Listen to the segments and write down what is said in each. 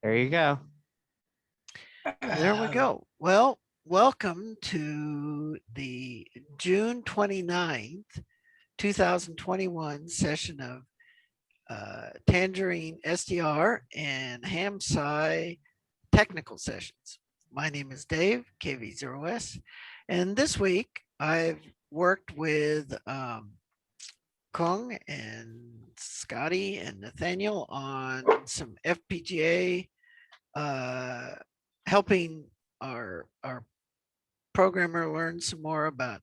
There you go. There we go. Well, welcome to the June 29th, 2021 session of Tangerine SDR and HamSci technical sessions. My name is Dave, KV0S, and this week I've worked with Kung and Scotty and Nathaniel on some FPGA, helping our programmer learn some more about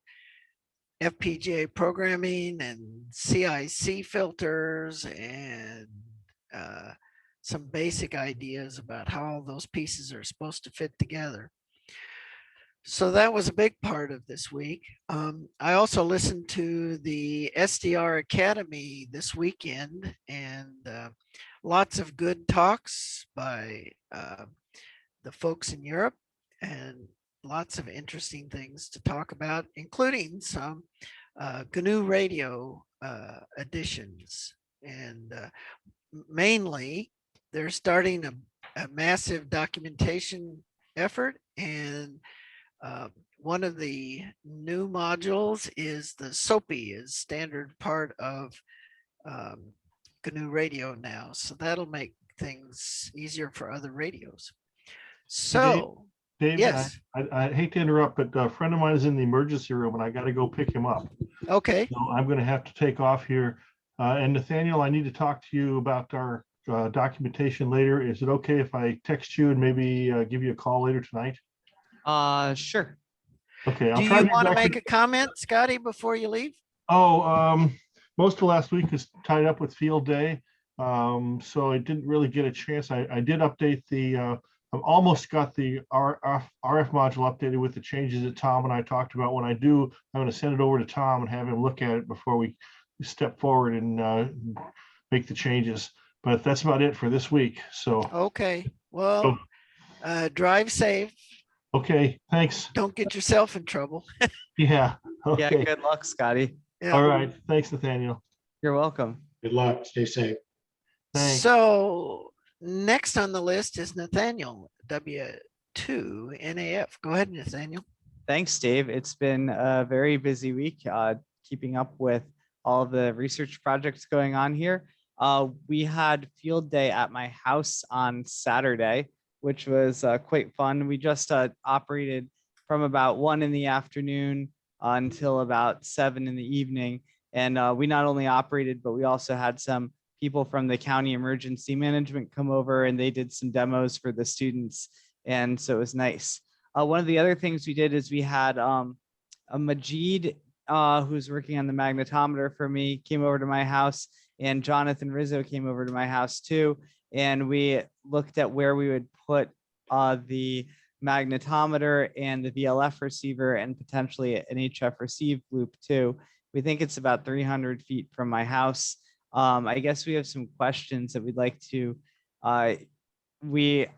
FPGA programming and CIC filters and some basic ideas about how all those pieces are supposed to fit together. So that was a big part of this week. I also listened to the SDR Academy this weekend, and lots of good talks by the folks in Europe, and lots of interesting things to talk about, including some GNU radio additions. And mainly, they're starting a massive documentation effort, and one of the new modules is the SOPI, is standard part of GNU radio now. So that'll make things easier for other radios. So, Dave, yes. I hate to interrupt, but a friend of mine is in the emergency room and I got to go pick him up. Okay. So I'm going to have to take off here. And Nathaniel, I need to talk to you about our documentation later. Is it okay if I text you and maybe give you a call later tonight? Sure. Okay. Do you want to make a comment, Scotty, before you leave? Oh, most of last week is tied up with field day. So I didn't really get a chance. I did update the I've almost got the RF module updated with the changes that Tom and I talked about. When I do, I'm going to send it over to Tom and have him look at it before we step forward and make the changes. But that's about it for this week. So okay. Well, drive safe. Okay, thanks. Don't get yourself in trouble. Yeah. Okay. Yeah, good luck, Scotty. Yeah. All right. Thanks, Nathaniel. You're welcome. Good luck. Stay safe. Thanks. So next on the list is Nathaniel, W2NAF. Go ahead, Nathaniel. Thanks, Dave. It's been a very busy week, keeping up with all of the research projects going on here. We had field day at my house on Saturday, which was quite fun. We just operated from about 1 in the afternoon until about 7 in the evening. And we not only operated, but we also had some people from the county emergency management come over, and they did some demos for the students. And so it was nice. One of the other things we did is we had a Majid, who's working on the magnetometer for me, came over to my house, and Jonathan Rizzo came over to my house too. And we looked at where we would put the magnetometer and the VLF receiver and potentially an HF receive loop too. We think it's about 300 feet from my house. I guess we have some questions that we'd like to, we're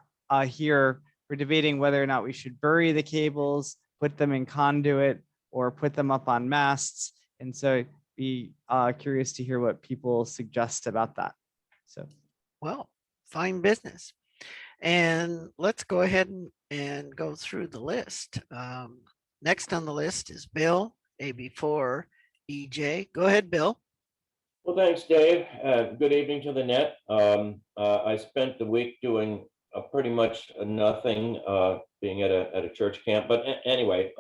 debating whether or not we should bury the cables, put them in conduit, or put them up on masts. And so be curious to hear what people suggest about that. So, well, fine business. And let's go ahead and go through the list. Next on the list is Bill, AB4EJ. Go ahead, Bill. Well, thanks, Dave. Good evening to the net. I spent the week doing pretty much nothing, being at a church camp. But anyway,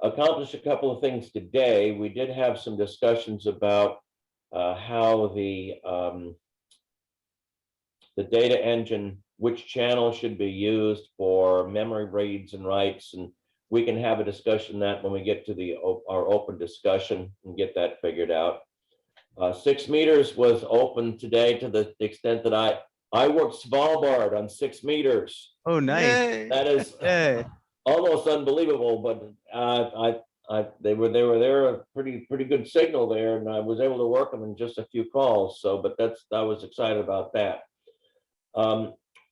accomplished a couple of things today. We did have some discussions about how the data engine, which channel should be used for memory reads and writes, and we can have a discussion that when we get to our open discussion and get that figured out. 6 meters was open today to the extent that I worked Svalbard on 6 meters. oh, nice. Yay. That is almost unbelievable, but they were a pretty good signal there, and I was able to work them in just a few calls. So, but I was excited about that.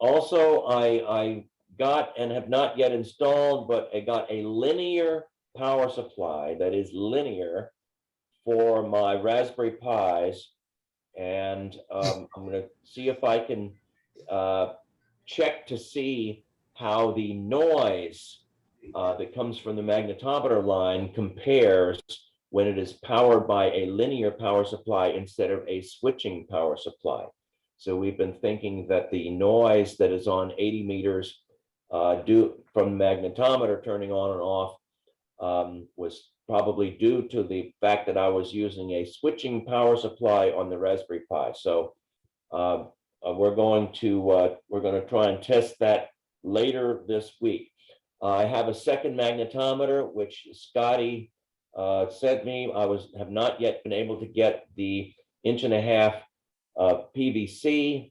Also, I got and have not yet installed, but I got a linear power supply that is linear for my Raspberry Pis, and I'm going to see if I can check to see how the noise that comes from the magnetometer line compares when it is powered by a linear power supply instead of a switching power supply. So we've been thinking that the noise that is on 80 meters due from the magnetometer turning on and off was probably due to the fact that I was using a switching power supply on the Raspberry Pi. So we're going to try and test that later this week. I have a second magnetometer, which Scotty sent me. I have not yet been able to get the 1.5 PVC.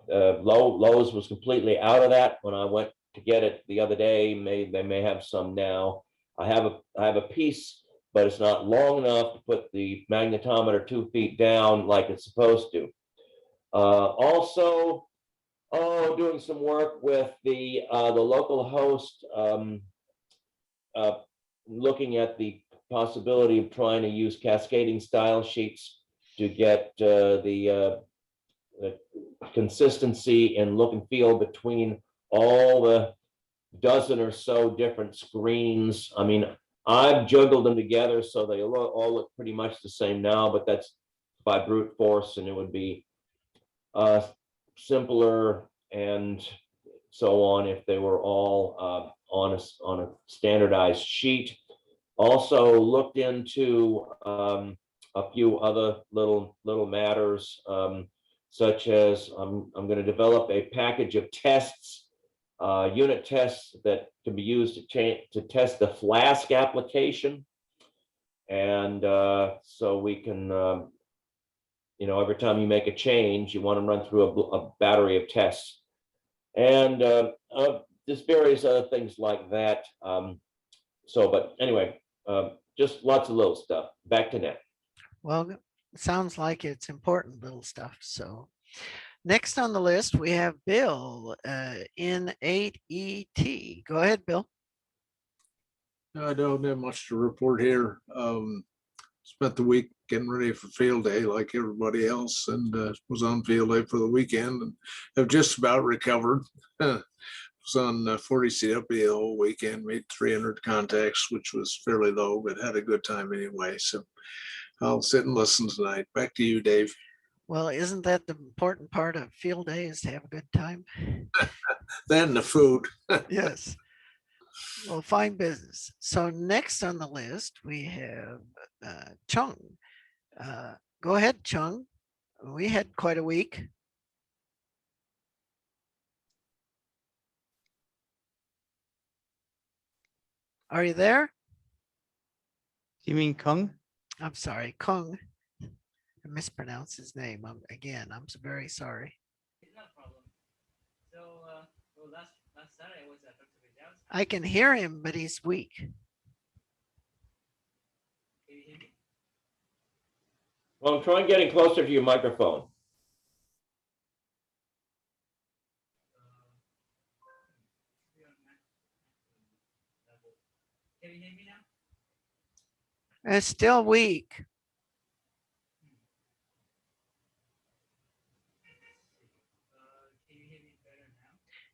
Lowe's was completely out of that when I went to get it the other day. They may have some now. I have a piece, but it's not long enough to put the magnetometer 2 feet down like it's supposed to. Also, doing some work with the local host, looking at the possibility of trying to use cascading style sheets to get the consistency and look and feel between all the dozen or so different screens. I mean, I've juggled them together so they all look pretty much the same now, but that's by brute force, and it would be simpler and so on if they were all on a standardized sheet. Also looked into a few other little matters, such as I'm going to develop a package of tests, unit tests that can be used to test the Flask application. And so we can, every time you make a change, you want to run through a battery of tests. And just various other things like that. But anyway, just lots of little stuff. Back to Nat. Well, it sounds like it's important little stuff. So next on the list, we have Bill in 8ET. Go ahead, Bill. I don't have much to report here. Spent the week getting ready for field day like everybody else, and was on field day for the weekend and have just about recovered. Was on 40 CW the whole weekend, made 300 contacts, which was fairly low, but had a good time anyway. So I'll sit and listen tonight. Back to you, Dave. Well, isn't that the important part of field day, is to have a good time? Then the food. Yes. Well, fine business. So next on the list, we have Chung. Go ahead, Chung. We had quite a week. Are you there? Do you mean Kung? I'm sorry, Kung. I mispronounced his name. I'm very sorry. It's not a problem. So, last Saturday I was at Dr. Vidal's. I can hear him, but he's weak. Can you hear me? Well, try getting closer to your microphone. Can you hear me now? It's still weak. Can you hear me better now?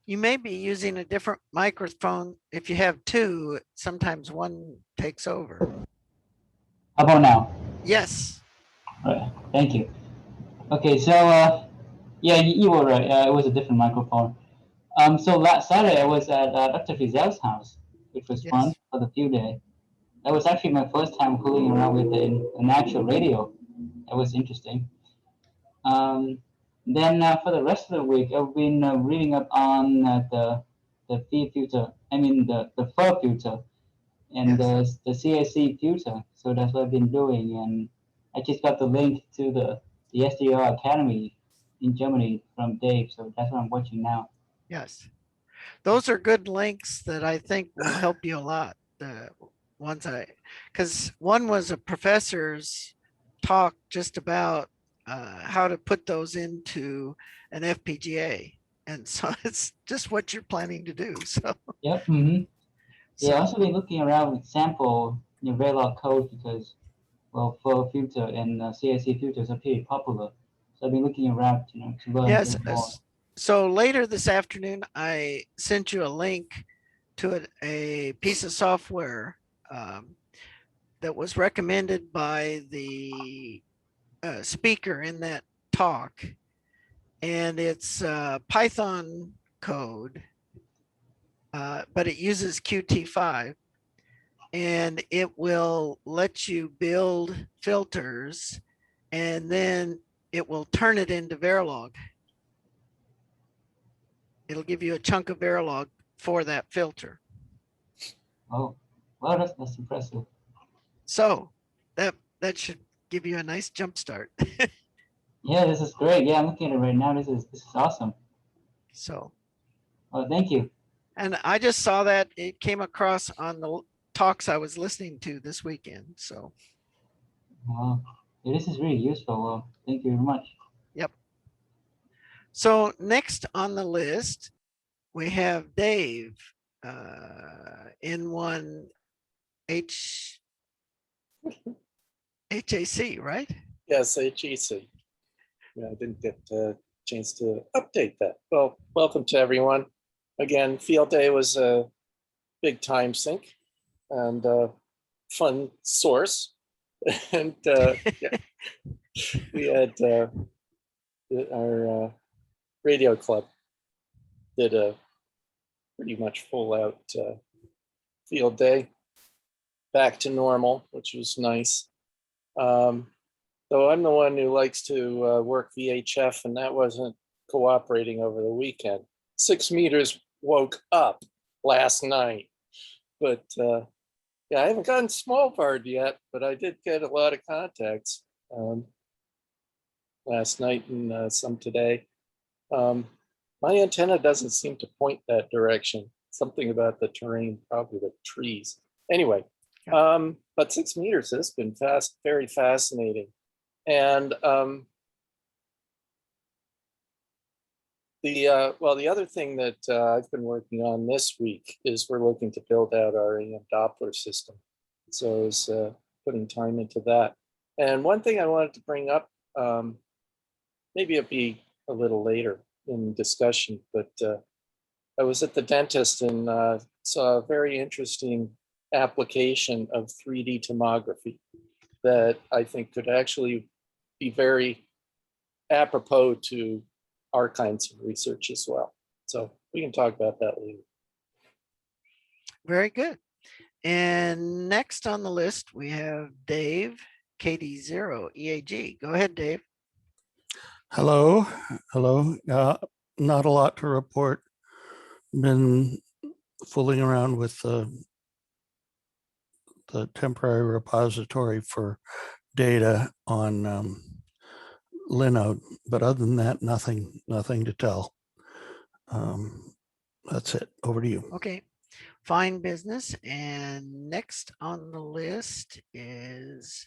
You may be using a different microphone. If you have two, sometimes one takes over. How about now? Yes. Thank you. Okay, so yeah, you were right. It was a different microphone. So last Saturday I was at Dr. Frizel's house, which was fun Yes. for the field day. That was actually my first time fooling around with an actual radio. That was interesting. Then for the rest of the week, I've been reading up on the FEE filter. I mean the FER filter and Yes. the CIC filter. So that's what I've been doing, and I just got the link to the SDR Academy in Germany from Dave. So that's what I'm watching now. Yes. Those are good links that I think will help you a lot. The ones because one was a professor's talk just about how to put those into an FPGA. And so it's just what you're planning to do. So Yep. Mm-hmm. So- Yeah, I also been looking around with sample Verilog code because, well, FER filter and CIC filters are pretty popular. So I've been looking around, to learn yes, things more. So later this afternoon, I sent you a link to a piece of software that was recommended by the speaker in that talk. And it's Python code, but it uses Qt5. And it will let you build filters, and then it will turn it into Verilog. It'll give you a chunk of Verilog for that filter. Oh, well, that's impressive. So that should give you a nice jump start. Yeah, this is great. Yeah, I'm looking at it right now. This is awesome. So, Oh, thank you. and I just saw that it came across on the talks I was listening to this weekend. So, Wow. Yeah, this is really useful. Well, thank you very much. yep. So next on the list, we have Dave, N1 HAC, right? Yes, HEC. Yeah, I didn't get a chance to update that. Well, welcome to everyone. Again, field day was a big time sink and fun source. And yeah, we had our radio club did a pretty much full out field day, back to normal, which was nice. Though I'm the one who likes to work VHF, and that wasn't cooperating over the weekend. 6 meters woke up last night, but yeah, I haven't gotten small barred yet, but I did get a lot of contacts last night and some today. My antenna doesn't seem to point that direction. Something about the terrain, probably the trees. Anyway, but 6 meters has been very fascinating. And the other thing that I've been working on this week is we're looking to build out our EM Doppler system. So I was putting time into that. And one thing I wanted to bring up, maybe it'll be a little later in discussion, but I was at the dentist and saw a very interesting application of 3D tomography that I think could actually be very apropos to our kinds of research as well. So we can talk about that later. Very good. And next on the list, we have Dave, KD0 EAG. Go ahead, Dave. Hello. Not a lot to report. Been fooling around with the temporary repository for data on Linode, but other than that, nothing to tell. That's it. Over to you. Okay, fine business. And next on the list is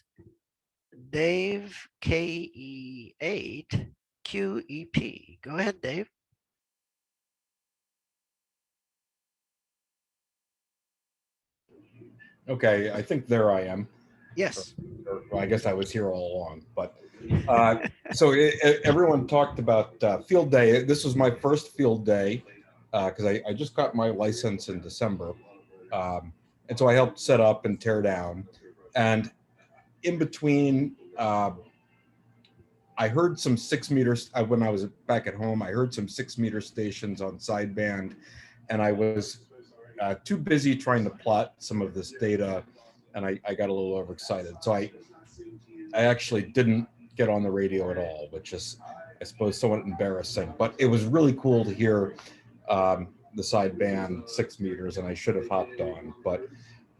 Dave, KE8 QEP. Go ahead, Dave. Okay, I think there I am. Yes. Or I guess I was here all along, but so everyone talked about field day. This was my first field day because I just got my license in December. And so I helped set up and tear down. And in between, I heard some 6 meters when I was back at home. I heard some 6 meter stations on sideband, and I was too busy trying to plot some of this data, and I got a little overexcited. So I actually didn't get on the radio at all, which is, I suppose, somewhat embarrassing. But it was really cool to hear the sideband 6 meters, and I should have hopped on. But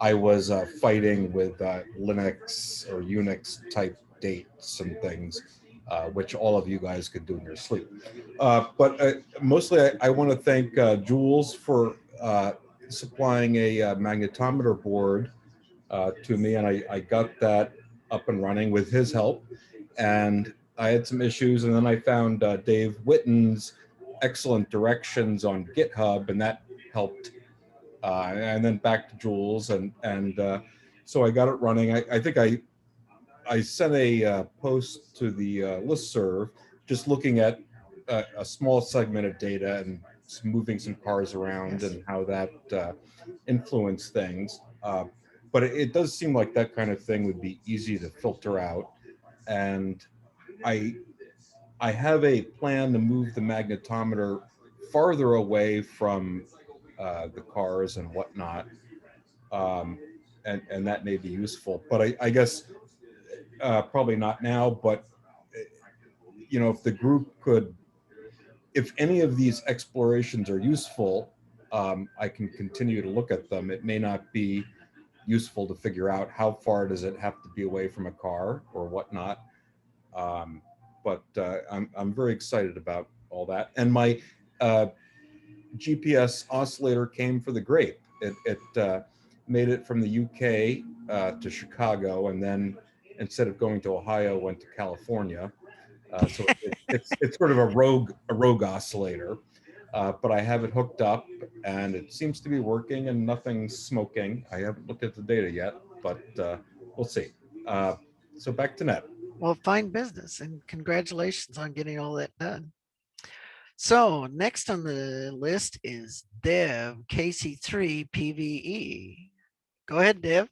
I was fighting with Linux or Unix type dates and things, which all of you guys could do in your sleep. But mostly I want to thank Jules for supplying a magnetometer board to me, and I got that up and running with his help. And I had some issues, and then I found Dave Witten's excellent directions on GitHub, and that helped. And then back to Jules, and so I got it running. I think I sent a post to the listserv, just looking at a small segment of data and moving some cars around and how that influenced things. But it does seem like that kind of thing would be easy to filter out. And I have a plan to move the magnetometer farther away from the cars and whatnot. And that may be useful, but I guess probably not now, but you know, if the group could, if any of these explorations are useful, I can continue to look at them. It may not be useful to figure out how far does it have to be away from a car or whatnot. But I'm very excited about all that. And my GPS oscillator came for the grape. It made it from the UK to Chicago, and then instead of going to Ohio, went to California. So it's sort of a rogue oscillator, but I have it hooked up and it seems to be working and nothing's smoking. I haven't looked at the data yet, but we'll see. So back to Ned. Well, fine business, and congratulations on getting all that done. So next on the list is Dev KC3 PVE. Go ahead, Dev.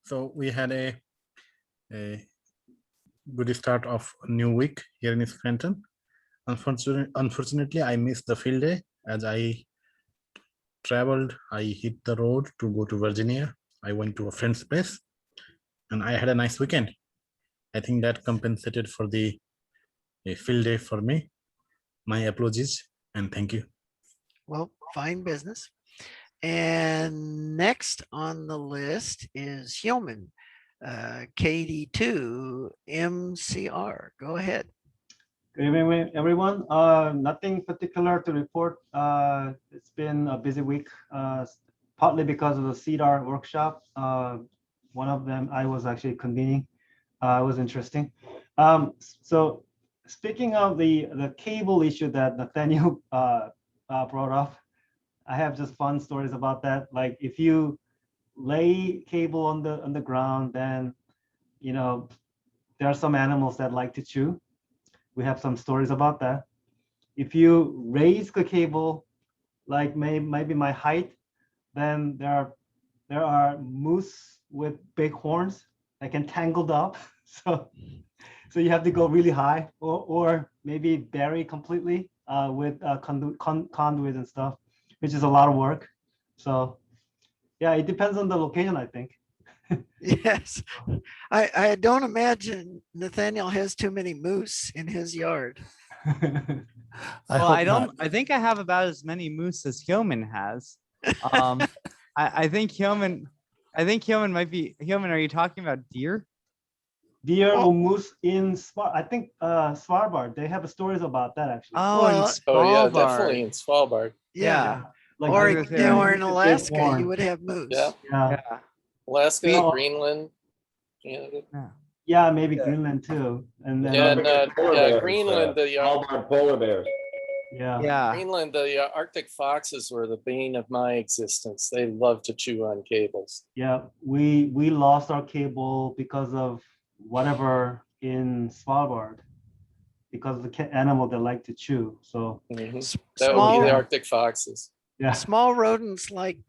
So we had a good start of a new week here in Scranton. Unfortunately, I missed the field day as I traveled. I hit the road to go to Virginia. I went to a friend's place and I had a nice weekend. I think that compensated for the field day for me. My apologies and thank you. Well, fine business. And next on the list is Hillman, KD2 MCR. Go ahead. Good evening, everyone. Nothing particular to report. It's been a busy week, partly because of the CDR workshop. One of them I was actually convening. It was interesting. So speaking of the cable issue that Nathaniel brought up, I have just fun stories about that. Like if you lay cable on the ground, then you know there are some animals that like to chew. We have some stories about that. If you raise the cable, like maybe my height, then there are moose with big horns that can tangled up. So you have to go really high, or maybe bury completely with conduit and stuff, which is a lot of work. So yeah, it depends on the location, I think. Yes, I don't imagine Nathaniel has too many moose in his yard. I think I have about as many moose as Hillman has. I think Hillman might be Hillman. Are you talking about deer? Deer or moose in Svalbard. They have stories about that actually. Oh, in Svalbard. Oh yeah, definitely in Svalbard. Yeah. Like Or in Alaska, you would have moose. Yeah. Yeah. Alaska, Oh. Greenland, Canada. Yeah, maybe Greenland too. And then Yeah, Greenland, the Svalbard polar bears. yeah. Greenland, the Arctic foxes were the bane of my existence. They love to chew on cables. Yeah, we lost our cable because of whatever in Svalbard, because of the animal that like to chew. So That would Small- be the Arctic foxes. yeah. Small rodents like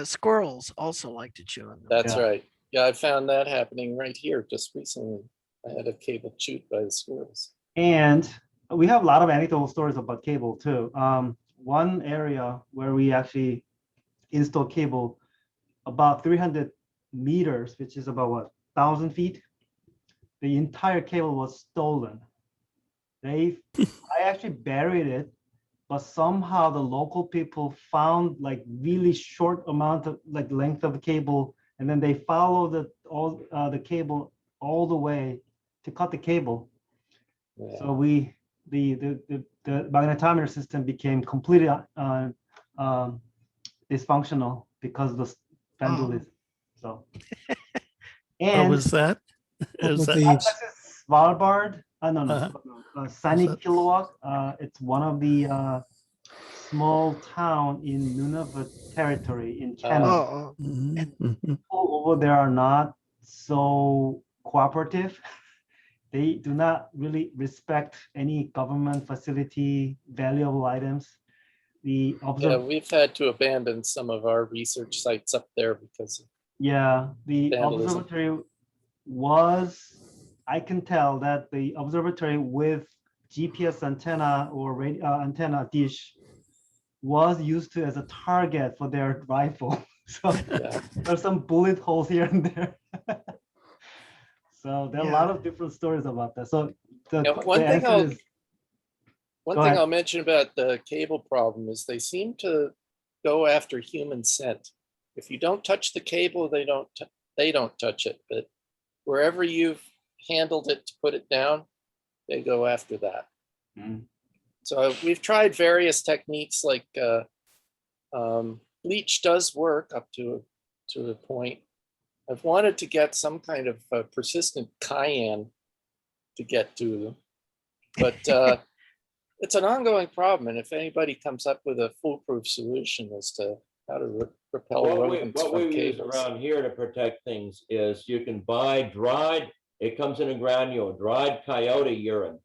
squirrels also like to chew on them. That's Yeah. right. Yeah, I found that happening right here just recently. I had a cable chewed by the squirrels. And we have a lot of anecdotal stories about cable too. One area where we actually installed cable about 300 meters, which is about 1,000 feet. The entire cable was stolen. I actually buried it, but somehow the local people found like really short amount of like length of the cable, and then they followed the cable all the way to cut the cable. Yeah. So the magnetometer system became completely dysfunctional because of the vandalism. So What was that? Is that that's Svalbard. Sunny Kilowatt. It's one of the small town in Nunavut territory in Canada. Oh, Mhm, mhm. People over there are not so cooperative, they do not really respect any government facility valuable items. The Yeah, we've had to abandon some of our research sites up there because the vandalism. observatory was, I can tell that the observatory with GPS antenna or antenna dish was used to as a target for their rifle. So there's some bullet holes here and there. So there are a lot of different stories about that. So one thing ahead. I'll mention about the cable problem is they seem to go after human scent. If you don't touch the cable, they don't touch it. But wherever you've handled it to put it down, they go after that. So we've tried various techniques like bleach does work up to a point. I've wanted to get some kind of persistent cayenne to get to them, but it's an ongoing problem. And if anybody comes up with a foolproof solution as to how to repel rodents what from we use cables. around here to protect things is you can buy dried, it comes in a granule, dried coyote urine.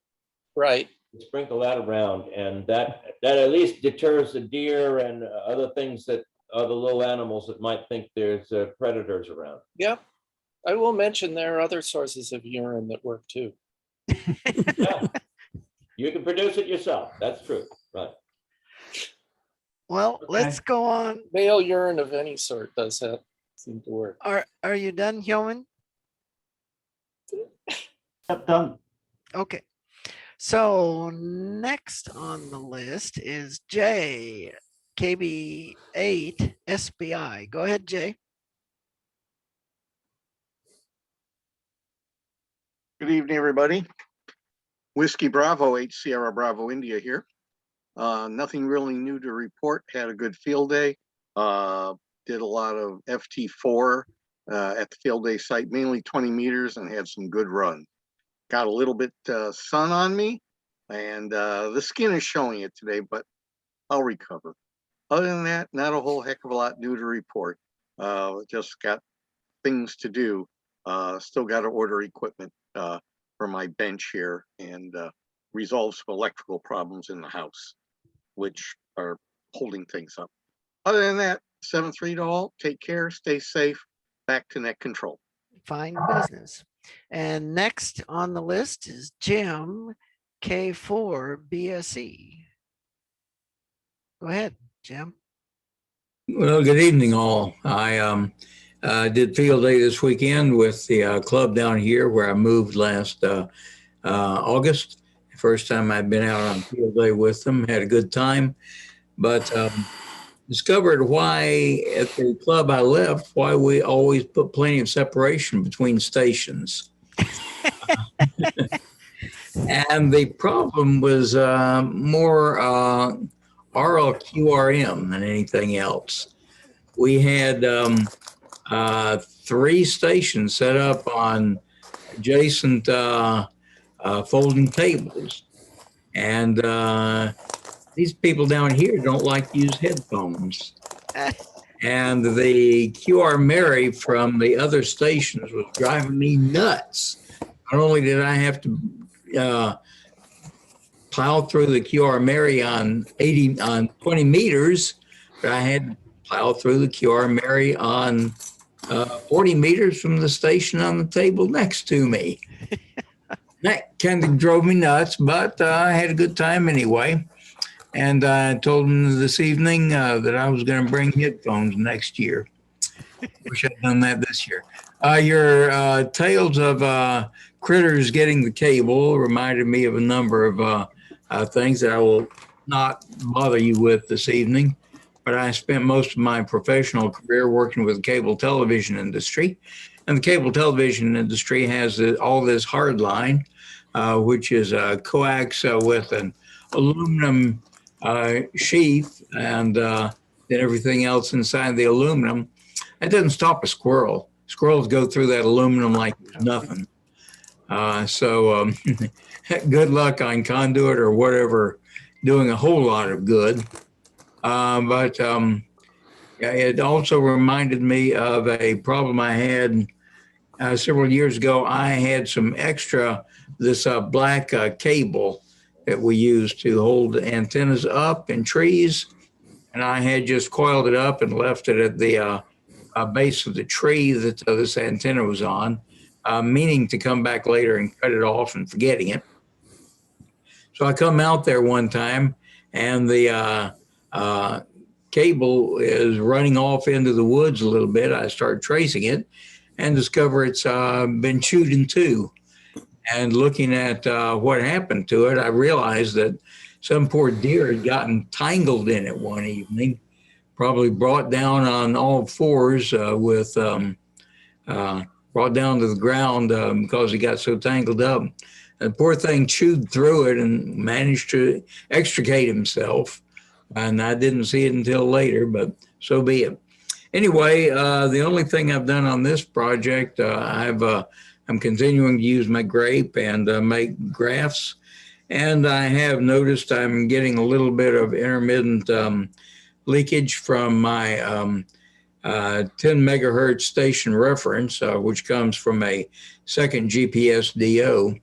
Right. Sprinkle that around, and that at least deters the deer and other things that other little animals that might think there's predators around. Yep. I will mention there are other sources of urine that work too. Yeah. You can produce it yourself. That's true. Right. Well, let's go on. Male urine of any sort does seem to work. Are you done, Hyomin? Yep, done. Okay. So next on the list is Jay, KB8 SBI. Go ahead, Jay. Good evening, everybody. Whiskey Bravo, 8 Sierra Bravo, India here. Nothing really new to report. Had a good field day. Did a lot of FT4 at the field day site, mainly 20 meters, and had some good runs. Got a little bit sun on me, and the skin is showing it today, but I'll recover. Other than that, not a whole heck of a lot new to report. Just got things to do. Still got to order equipment for my bench here and resolve some electrical problems in the house, which are holding things up. Other than that, 7-3 to all. Take care, stay safe. Back to net control. Fine business. And next on the list is Jim, K4 BSE. Go ahead, Jim. Well, good evening, all. I did field day this weekend with the club down here where I moved last August. First time I'd been out on field day with them. Had a good time, but discovered why at the club I left, why we always put plenty of separation between stations. And the problem was more RLQRM than anything else. We had 3 stations set up on adjacent folding tables. And these people down here don't like to use headphones. And the QR Mary from the other stations was driving me nuts. Not only did I have to plow through the QR Mary on 20 meters, but I had to plow through the QR Mary on 40 meters from the station on the table next to me. That kind of drove me nuts, but I had a good time anyway. And I told them this evening that I was going to bring headphones next year. Wish I'd done that this year. Your tales of critters getting the cable reminded me of a number of things that I will not bother you with this evening. But I spent most of my professional career working with the cable television industry. And the cable television industry has all this hard line, which is a coax with an aluminum sheath and then everything else inside the aluminum. It doesn't stop a squirrel. Squirrels go through that aluminum like nothing. So good luck on conduit or whatever, doing a whole lot of good. But it also reminded me of a problem I had several years ago. I had some extra this black cable that we use to hold the antennas up in trees. And I had just coiled it up and left it at the base of the tree that this antenna was on, meaning to come back later and cut it off and forgetting it. So I come out there one time and the cable is running off into the woods a little bit. I start tracing it and discover it's been chewed in two. And looking at what happened to it, I realized that some poor deer had gotten tangled in it one evening, probably brought down on all fours brought down to the ground because he got so tangled up. And the poor thing chewed through it and managed to extricate himself. And I didn't see it until later, but so be it. Anyway, the only thing I've done on this project, I'm continuing to use my grape and make graphs. And I have noticed I'm getting a little bit of intermittent leakage from my 10 megahertz station reference, which comes from a second GPS DO.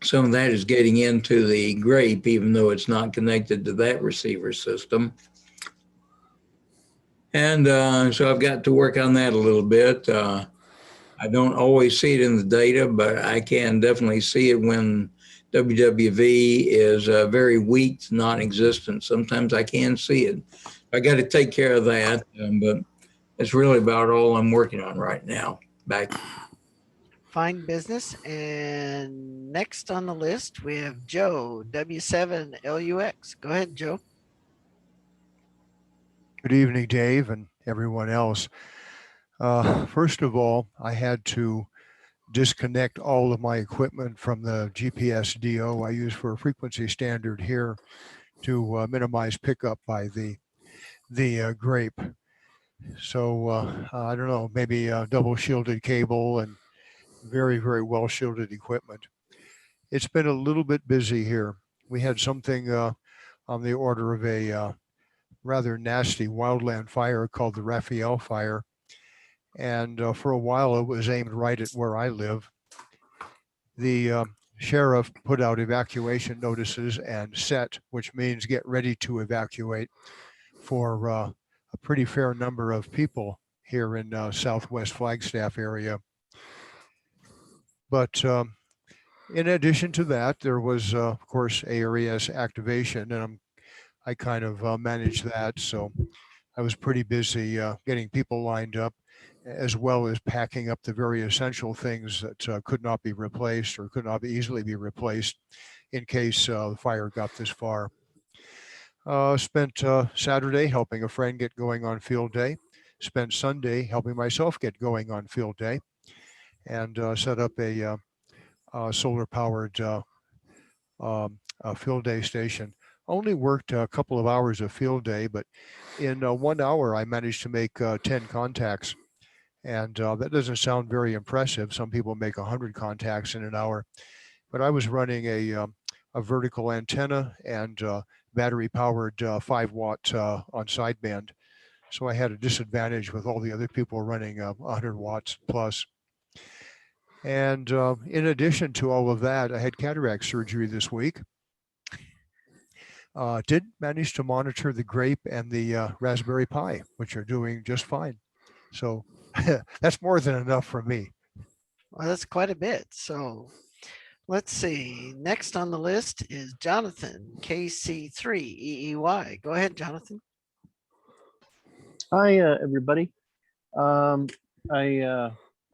Some of that is getting into the grape, even though it's not connected to that receiver system. And so I've got to work on that a little bit. I don't always see it in the data, but I can definitely see it when WWV is very weak to non-existent. Sometimes I can see it. I got to take care of that, but it's really about all I'm working on right now. Back. Fine business. And next on the list, we have Joe, W7LUX. Go ahead, Joe. Good evening, Dave, and everyone else. First of all, I had to disconnect all of my equipment from the GPS DO I use for a frequency standard here to minimize pickup by the grape. So I don't know, maybe a double shielded cable and very, very well shielded equipment. It's been a little bit busy here. We had something on the order of a rather nasty wildland fire called the Raphael fire. And for a while, it was aimed right at where I live. The sheriff put out evacuation notices and set, which means get ready to evacuate for a pretty fair number of people here in Southwest Flagstaff area. But in addition to that, there was, of course, ARES activation, and I kind of managed that. So I was pretty busy getting people lined up, as well as packing up the very essential things that could not be replaced or could not easily be replaced in case the fire got this far. Spent Saturday helping a friend get going on field day. Spent Sunday helping myself get going on field day, and set up a solar-powered field day station. Only worked a couple of hours of field day, but in 1 hour, I managed to make 10 contacts. And that doesn't sound very impressive. Some people make 100 contacts in an hour, but I was running a vertical antenna and battery-powered 5-watt on sideband. So I had a disadvantage with all the other people running 100 watts plus. And in addition to all of that, I had cataract surgery this week. Did manage to monitor the grape and the Raspberry Pi, which are doing just fine. So that's more than enough for me. Well, that's quite a bit. So let's see. Next on the list is Jonathan, KC3EEY. Go ahead, Jonathan. Hi, everybody. I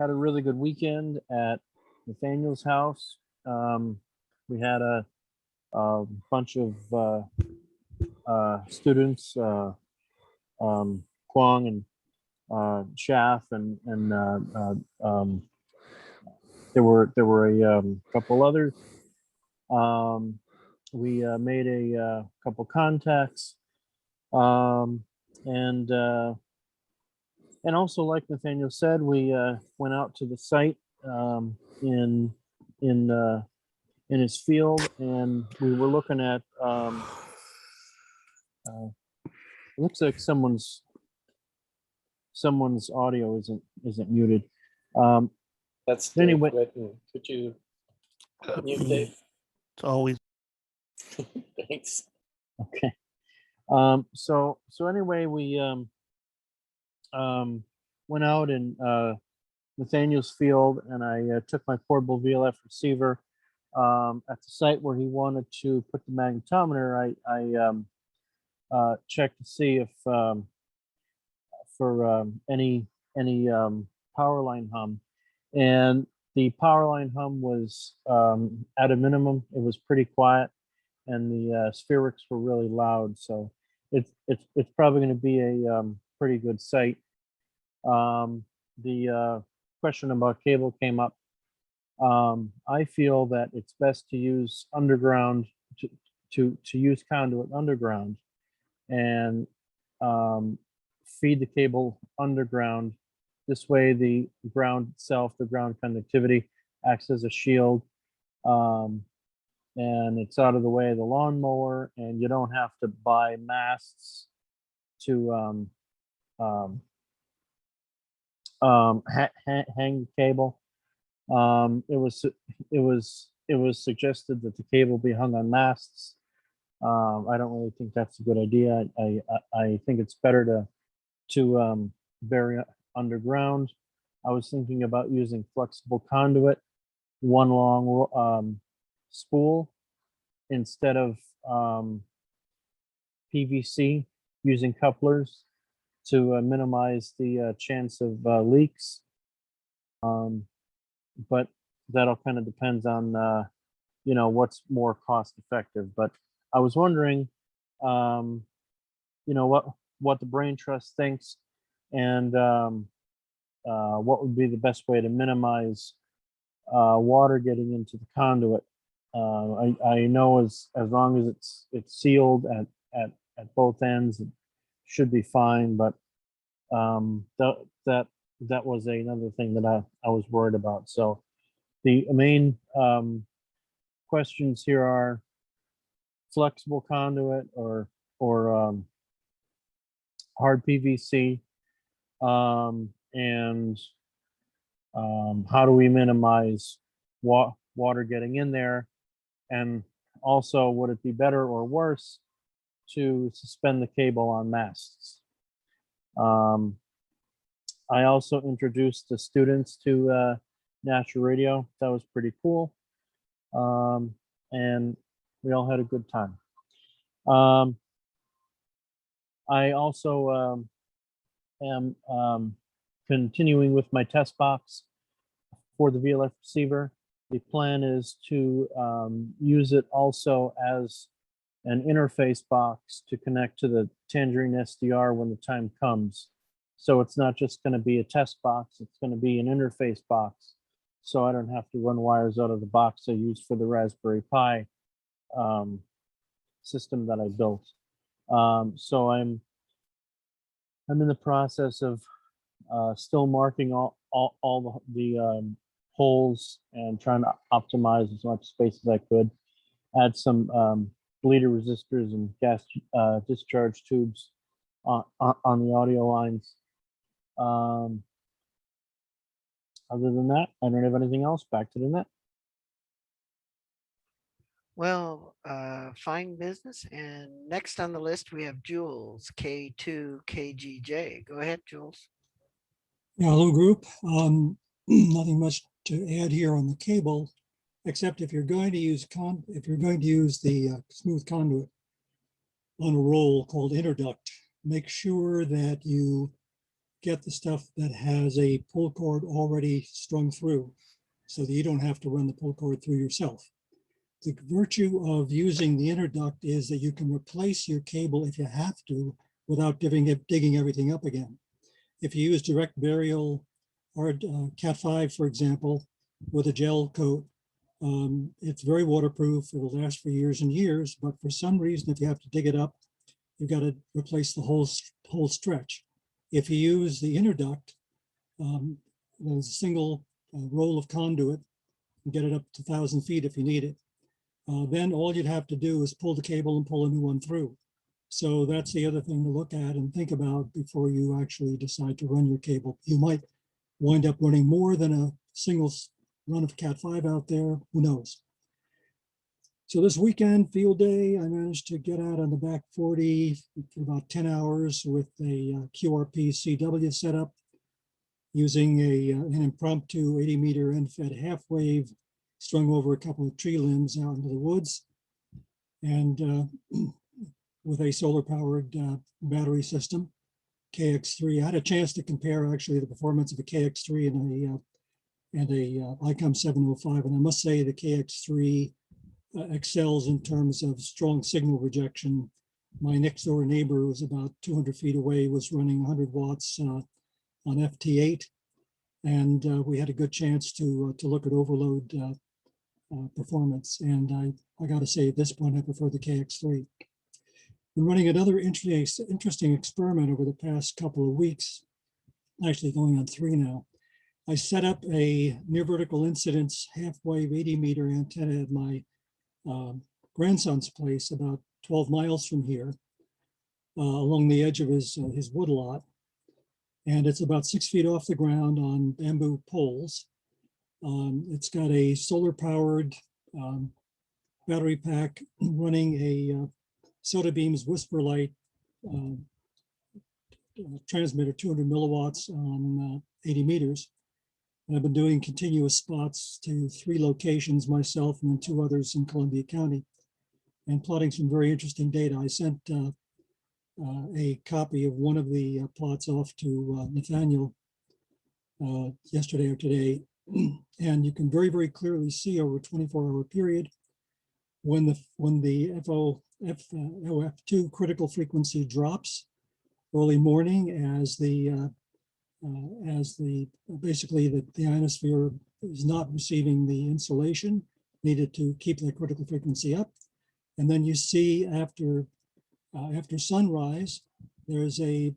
had a really good weekend at Nathaniel's house. We had a bunch of students, Kwong and Schaff, and there were a couple others. We made a couple contacts, and also, like Nathaniel said, we went out to the site in his field, and we were looking at. It looks like someone's audio isn't muted. That's anyway. Whitten. Could you You, Dave? It's always Thanks. Okay. So anyway, we went out in Nathaniel's field, and I took my portable VLF receiver at the site where he wanted to put the magnetometer. I checked to see if for any power line hum, and the power line hum was at a minimum. It was pretty quiet, and the spherics were really loud. So it's probably going to be a pretty good site. The question about cable came up. I feel that it's best to use underground to use conduit underground and feed the cable underground. This way, the ground itself, the ground conductivity, acts as a shield, and it's out of the way of the lawnmower, and you don't have to buy masts to hang the cable. It was suggested that the cable be hung on masts. I don't really think that's a good idea. I think it's better to bury underground. I was thinking about using flexible conduit, one long spool instead of PVC, using couplers to minimize the chance of leaks. But that all kind of depends on what's more cost effective. But I was wondering what the Brain Trust thinks, and what would be the best way to minimize water getting into the conduit. I know as long as it's sealed at both ends, it should be fine. But that was another thing that I was worried about. So the main questions here are flexible conduit or hard PVC, and how do we minimize water getting in there, and also would it be better or worse to suspend the cable on masts? I also introduced the students to Natural Radio. That was pretty cool, and we all had a good time. I also am continuing with my test box for the VLF receiver. The plan is to use it also as an interface box to connect to the TangerineSDR when the time comes. So it's not just going to be a test box, it's going to be an interface box. So I don't have to run wires out of the box I use for the Raspberry Pi system that I built. So I'm in the process of still marking all the holes and trying to optimize as much space as I could. Add some bleeder resistors and gas discharge tubes on the audio lines. Other than that, I don't have anything else. Back to the net. Well, fine business. And next on the list, we have Jules, K2KGJ. Go ahead, Jules. Yeah, hello group. Nothing much to add here on the cable, except if you're going to use the smooth conduit on a roll called innerduct, make sure that you get the stuff that has a pull cord already strung through, so that you don't have to run the pull cord through yourself. The virtue of using the innerduct is that you can replace your cable if you have to without digging everything up again. If you use direct burial or Cat5, for example, with a gel coat, it's very waterproof. It will last for years and years, but for some reason, if you have to dig it up, you've got to replace the whole stretch. If you use the innerduct, there's a single roll of conduit, and get it up to 1,000 feet if you need it. Then all you'd have to do is pull the cable and pull a new one through. So that's the other thing to look at and think about before you actually decide to run your cable. You might wind up running more than a single run of Cat5 out there, who knows? So this weekend, field day, I managed to get out on the back 40 for about 10 hours with a QRP CW setup using an impromptu 80-meter end-fed half wave strung over a couple of tree limbs out into the woods, and with a solar-powered battery system, KX3. I had a chance to compare actually the performance of a KX3 and a ICOM 705, and I must say the KX3 excels in terms of strong signal rejection. My next door neighbor, who was about 200 feet away, was running 100 watts on FT8, and we had a good chance to look at overload performance. And I got to say, at this point, I prefer the KX3. Been running another interesting experiment over the past couple of weeks, actually going on 3 now. I set up a near vertical incidence half-wave 80-meter antenna at my grandson's place about 12 miles from here, along the edge of his woodlot. And it's about 6 feet off the ground on bamboo poles. It's got a solar-powered battery pack running a Soda Beam's Whisper Light transmitter, 200 milliwatts on 80 meters. And I've been doing continuous spots to 3 locations myself and then 2 others in Columbia County, and plotting some very interesting data. I sent a copy of one of the plots off to Nathaniel yesterday or today, and you can very, very clearly see over a 24-hour period when the FOF2 critical frequency drops early morning as basically the ionosphere is not receiving the insulation needed to keep that critical frequency up. And then you see after sunrise, there's a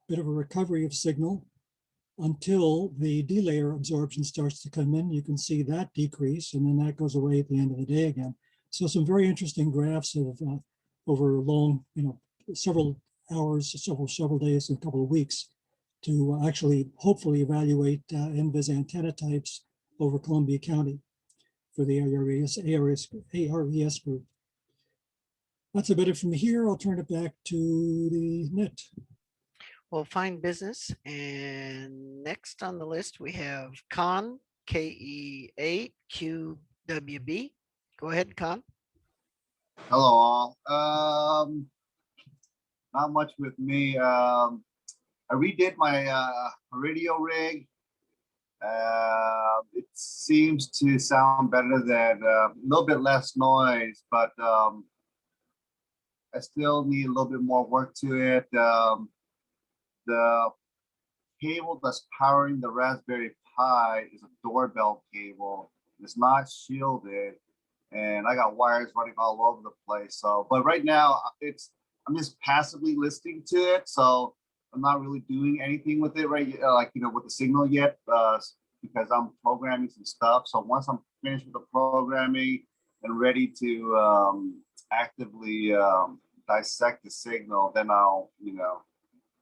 bit of a recovery of signal until the D-layer absorption starts to come in. You can see that decrease, and then that goes away at the end of the day again. So some very interesting graphs of over long, several hours, several days, and a couple of weeks to actually hopefully evaluate NVIS antenna types over Columbia County for the ARES group. That's about it from here. I'll turn it back to the net. Well, fine business. And next on the list, we have Con, KE8QWB. Go ahead, Con. Hello all. Not much with me. I redid my radio rig. It seems to sound better than a little bit less noise, but I still need a little bit more work to it. The cable that's powering the Raspberry Pi is a doorbell cable. It's not shielded, and I got wires running all over the place. So, but right now I'm just passively listening to it. So I'm not really doing anything with it with the signal yet, because I'm programming some stuff. So once I'm finished with the programming and ready to actively dissect the signal, then I'll,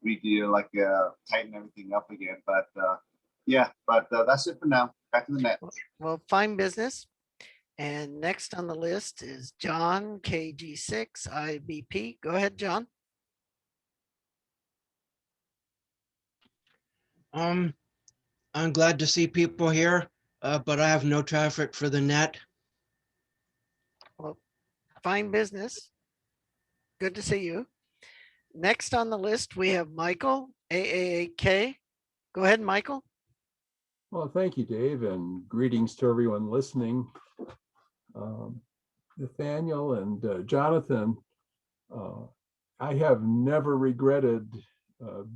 redo, tighten everything up again. But that's it for now. Back to the net. Well, fine business. And next on the list is John, KG6IBP. Go ahead, John. I'm glad to see people here, but I have no traffic for the net. Well, fine business. Good to see you. Next on the list, we have Michael, AAK. Go ahead, Michael. Well, thank you, Dave, and greetings to everyone listening. Nathaniel and Jonathan, I have never regretted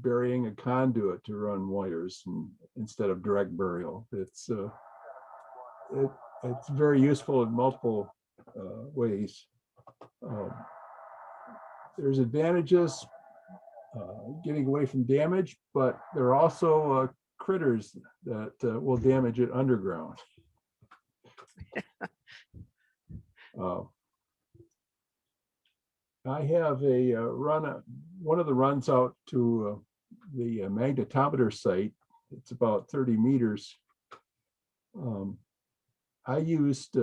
burying a conduit to run wires instead of direct burial. It's very useful in multiple ways. There's advantages getting away from damage, but there are also critters that will damage it underground. I have one of the runs out to the magnetometer site. It's about 30 meters. I used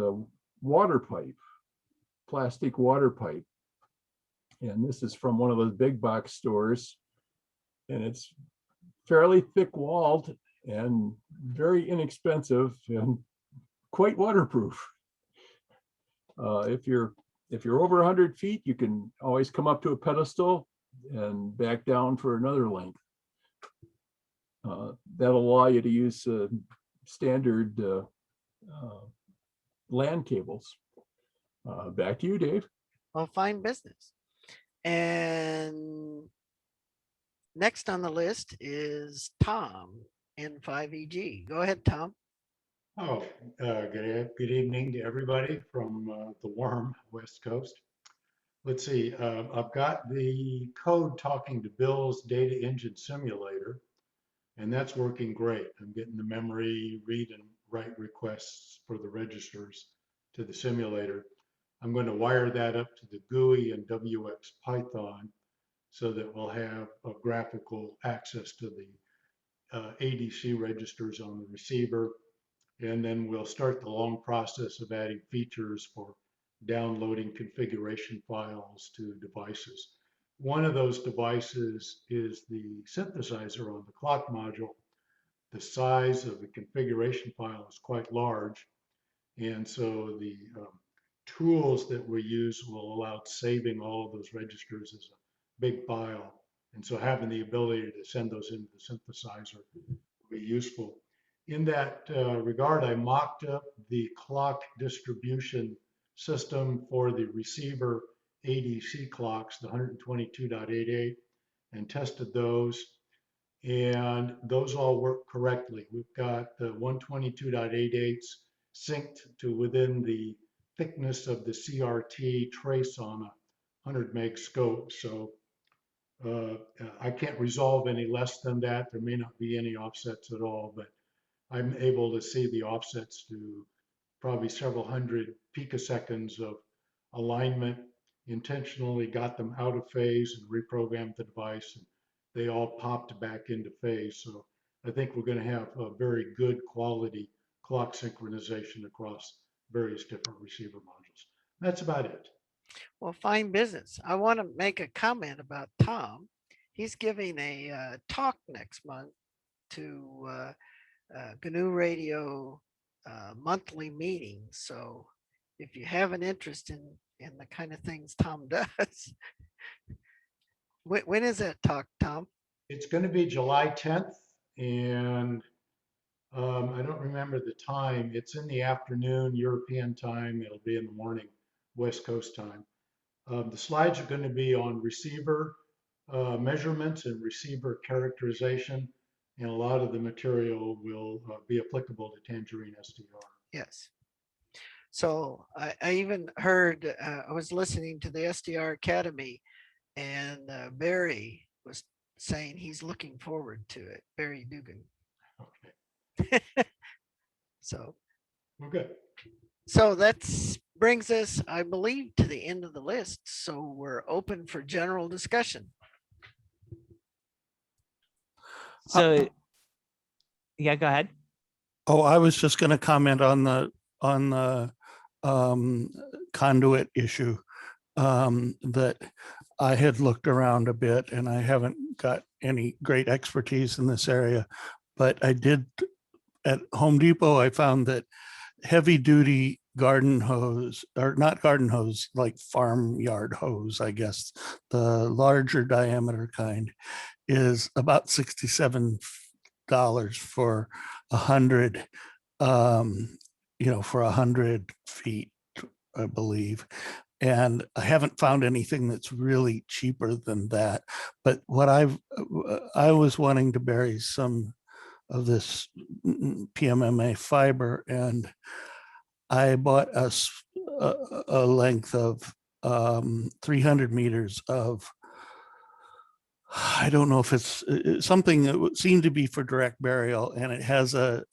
water pipe, plastic water pipe. And this is from one of those big box stores. And it's fairly thick walled and very inexpensive and quite waterproof. If you're over 100 feet, you can always come up to a pedestal and back down for another length. That'll allow you to use standard LAN cables. Back to you, Dave. Well, fine business. And next on the list is Tom, N5EG. Go ahead, Tom. Oh, good evening to everybody from the warm West Coast. Let's see, I've got the code talking to Bill's data engine simulator, and that's working great. I'm getting the memory read and write requests for the registers to the simulator. I'm going to wire that up to the GUI and WX Python so that we'll have a graphical access to the ADC registers on the receiver. And then we'll start the long process of adding features for downloading configuration files to devices. One of those devices is the synthesizer on the clock module. The size of the configuration file is quite large. And so the tools that we use will allow saving all of those registers as a big file. And so having the ability to send those into the synthesizer will be useful. In that regard, I mocked up the clock distribution system for the receiver ADC clocks, the 122.88, and tested those. And those all work correctly. We've got the 122.88s synced to within the thickness of the CRT trace on a 100 meg scope. So I can't resolve any less than that. There may not be any offsets at all, but I'm able to see the offsets to probably several hundred picoseconds of alignment, intentionally got them out of phase and reprogrammed the device, and they all popped back into phase. So I think we're going to have a very good quality clock synchronization across various different receiver modules. That's about it. Well, fine business. I want to make a comment about Tom. He's giving a talk next month to GNU Radio monthly meetings. So if you have an interest in the kind of things Tom does, when is that talk, Tom? It's going to be July 10th, and I don't remember the time. It's in the afternoon European time. It'll be in the morning West Coast time. The slides are going to be on receiver measurements and receiver characterization, and a lot of the material will be applicable to TangerineSDR. Yes. So I even heard, I was listening to the SDR Academy, and Barry was saying he's looking forward to it. Barry Dugan. Okay. So we're good. So that brings us, I believe, to the end of the list. So we're open for general discussion. So, yeah, go ahead. Oh, I was just going to comment on the conduit issue, that I had looked around a bit, and I haven't got any great expertise in this area, but I did at Home Depot. I found that heavy duty garden hose, or not garden hose, like farmyard hose, I guess, the larger diameter kind, is about $67 for 100, for 100 feet, I believe. And I haven't found anything that's really cheaper than that. But what I was wanting to bury some of this PMMA fiber, and I bought a length of 300 meters of, I don't know if it's something that would seem to be for direct burial, and it has a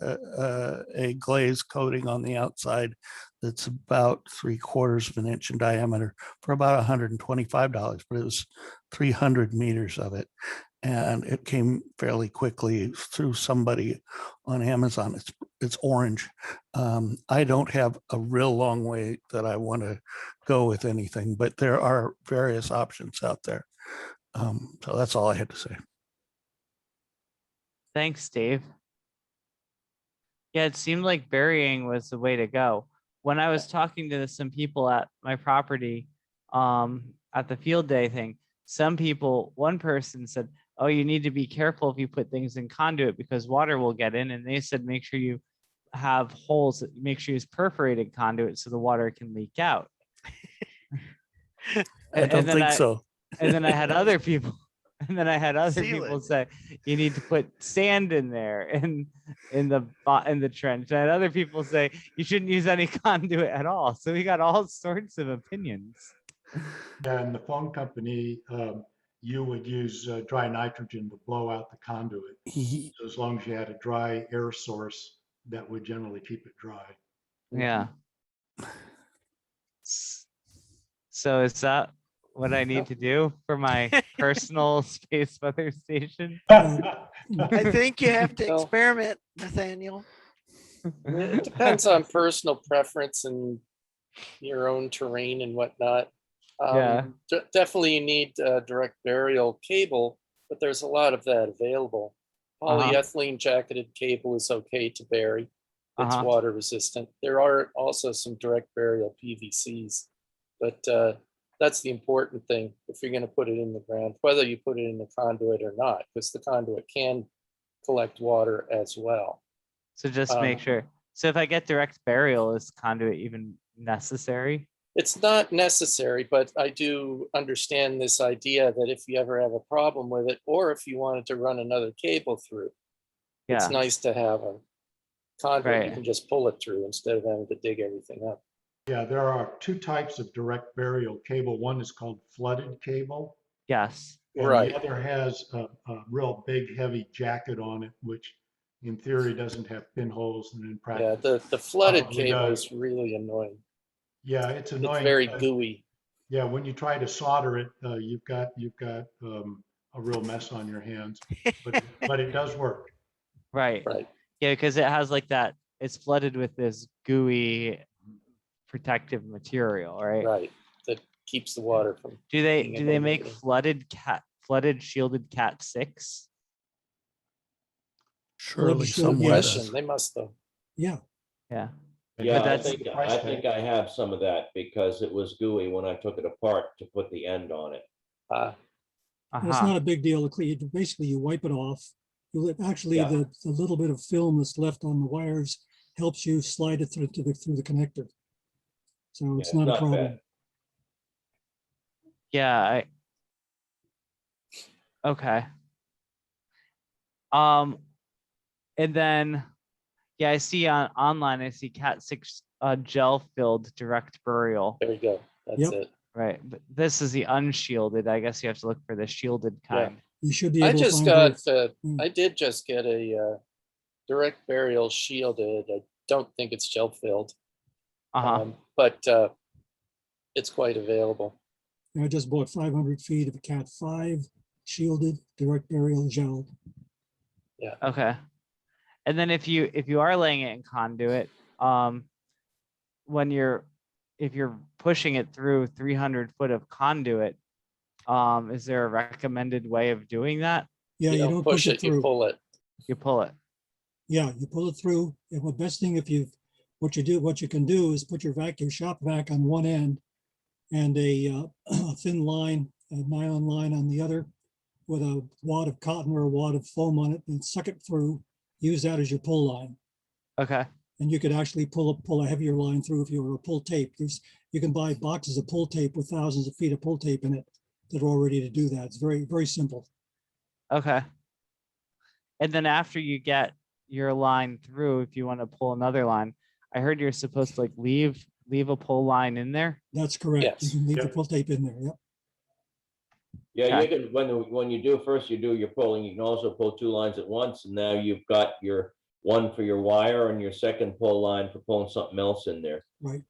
glaze coating on the outside that's about 3/4 of an inch in diameter for about $125, but it was 300 meters of it. and it came fairly quickly through somebody on Amazon. It's orange. I don't have a real long way that I want to go with anything, but there are various options out there. So that's all I had to say. Thanks, Dave. Yeah, it seemed like burying was the way to go. When I was talking to some people at my property at the field day thing, one person said, oh, you need to be careful if you put things in conduit because water will get in. And they said, make sure you have holes, make sure you use perforated conduit so the water can leak out. I don't think so. And then I had other people. And then I had other people say you need to put sand in there in the trench. And I had other people say you shouldn't use any conduit at all. So we got all sorts of opinions. Yeah, and the phone company, you would use dry nitrogen to blow out the conduit. So as long as you had a dry air source, that would generally keep it dry. Yeah. So is that what I need to do for my personal space weather station? I think you have to experiment, Nathaniel. It depends on personal preference and your own terrain and whatnot. Yeah. Definitely you need direct burial cable, but there's a lot of that available. Polyethylene jacketed cable is okay to bury. It's water resistant. There are also some direct burial PVCs, but that's the important thing if you're going to put it in the ground, whether you put it in the conduit or not, because the conduit can collect water as well. So just make sure. So if I get direct burial, is conduit even necessary? It's not necessary, but I do understand this idea that if you ever have a problem with it, or if you wanted to run another cable through, it's nice to have a conduit you can just pull it through instead of having to dig everything up. Yeah, there are two types of direct burial cable. One is called flooded cable. Yes. And the other has a real big, heavy jacket on it, which in theory doesn't have pinholes, and in practice. Yeah, the flooded cable is really annoying. Yeah, it's annoying. It's very gooey. Yeah, when you try to solder it, you've got a real mess on your hands, but it does work. Right. Yeah, because it has like that. It's flooded with this gooey protective material, right? Right. That keeps the water from. Do they make flooded shielded Cat 6? Surely somewhere. Question. They must though. Yeah. Yeah. Yeah, I think I have some of that because it was gooey when I took it apart to put the end on it. It's not a big deal to clean. Basically, you wipe it off. The little bit of film that's left on the wires helps you slide it through the connector. So it's not a problem. Bad. Yeah. Okay. And then, I see online, I see Cat 6 gel filled direct burial. There you go. That's it. Right. But this is the unshielded. I guess you have to look for the shielded kind. Yeah. You should be able I did just get a direct burial shielded. I don't think it's gel filled. But it's quite available. I just bought 500 feet of a Cat 5 shielded direct burial gel. Yeah. Okay. And then if you are laying it in conduit, if you're pushing it through 300 foot of conduit, is there a recommended way of doing that? Yeah, you don't push it through. You pull it. You pull it. Yeah, you pull it through. And the best thing what you can do is put your shop vac on one end and a thin line, a nylon line on the other, with a wad of cotton or a wad of foam on it, and suck it through. Use that as your pull line. Okay. And you could actually pull a heavier line through if you were a pull tape. You can buy boxes of pull tape with thousands of feet of pull tape in it that are all ready to do that. It's very, very simple. Okay. And then after you get your line through, if you want to pull another line, I heard you're supposed to leave a pull line in there. That's correct. Yes. You can leave the pull tape in there. Yep. Yeah, you can, when you do your pulling, you can also pull two lines at once, and now you've got your one for your wire and your second pull line for pulling something else in there. Right.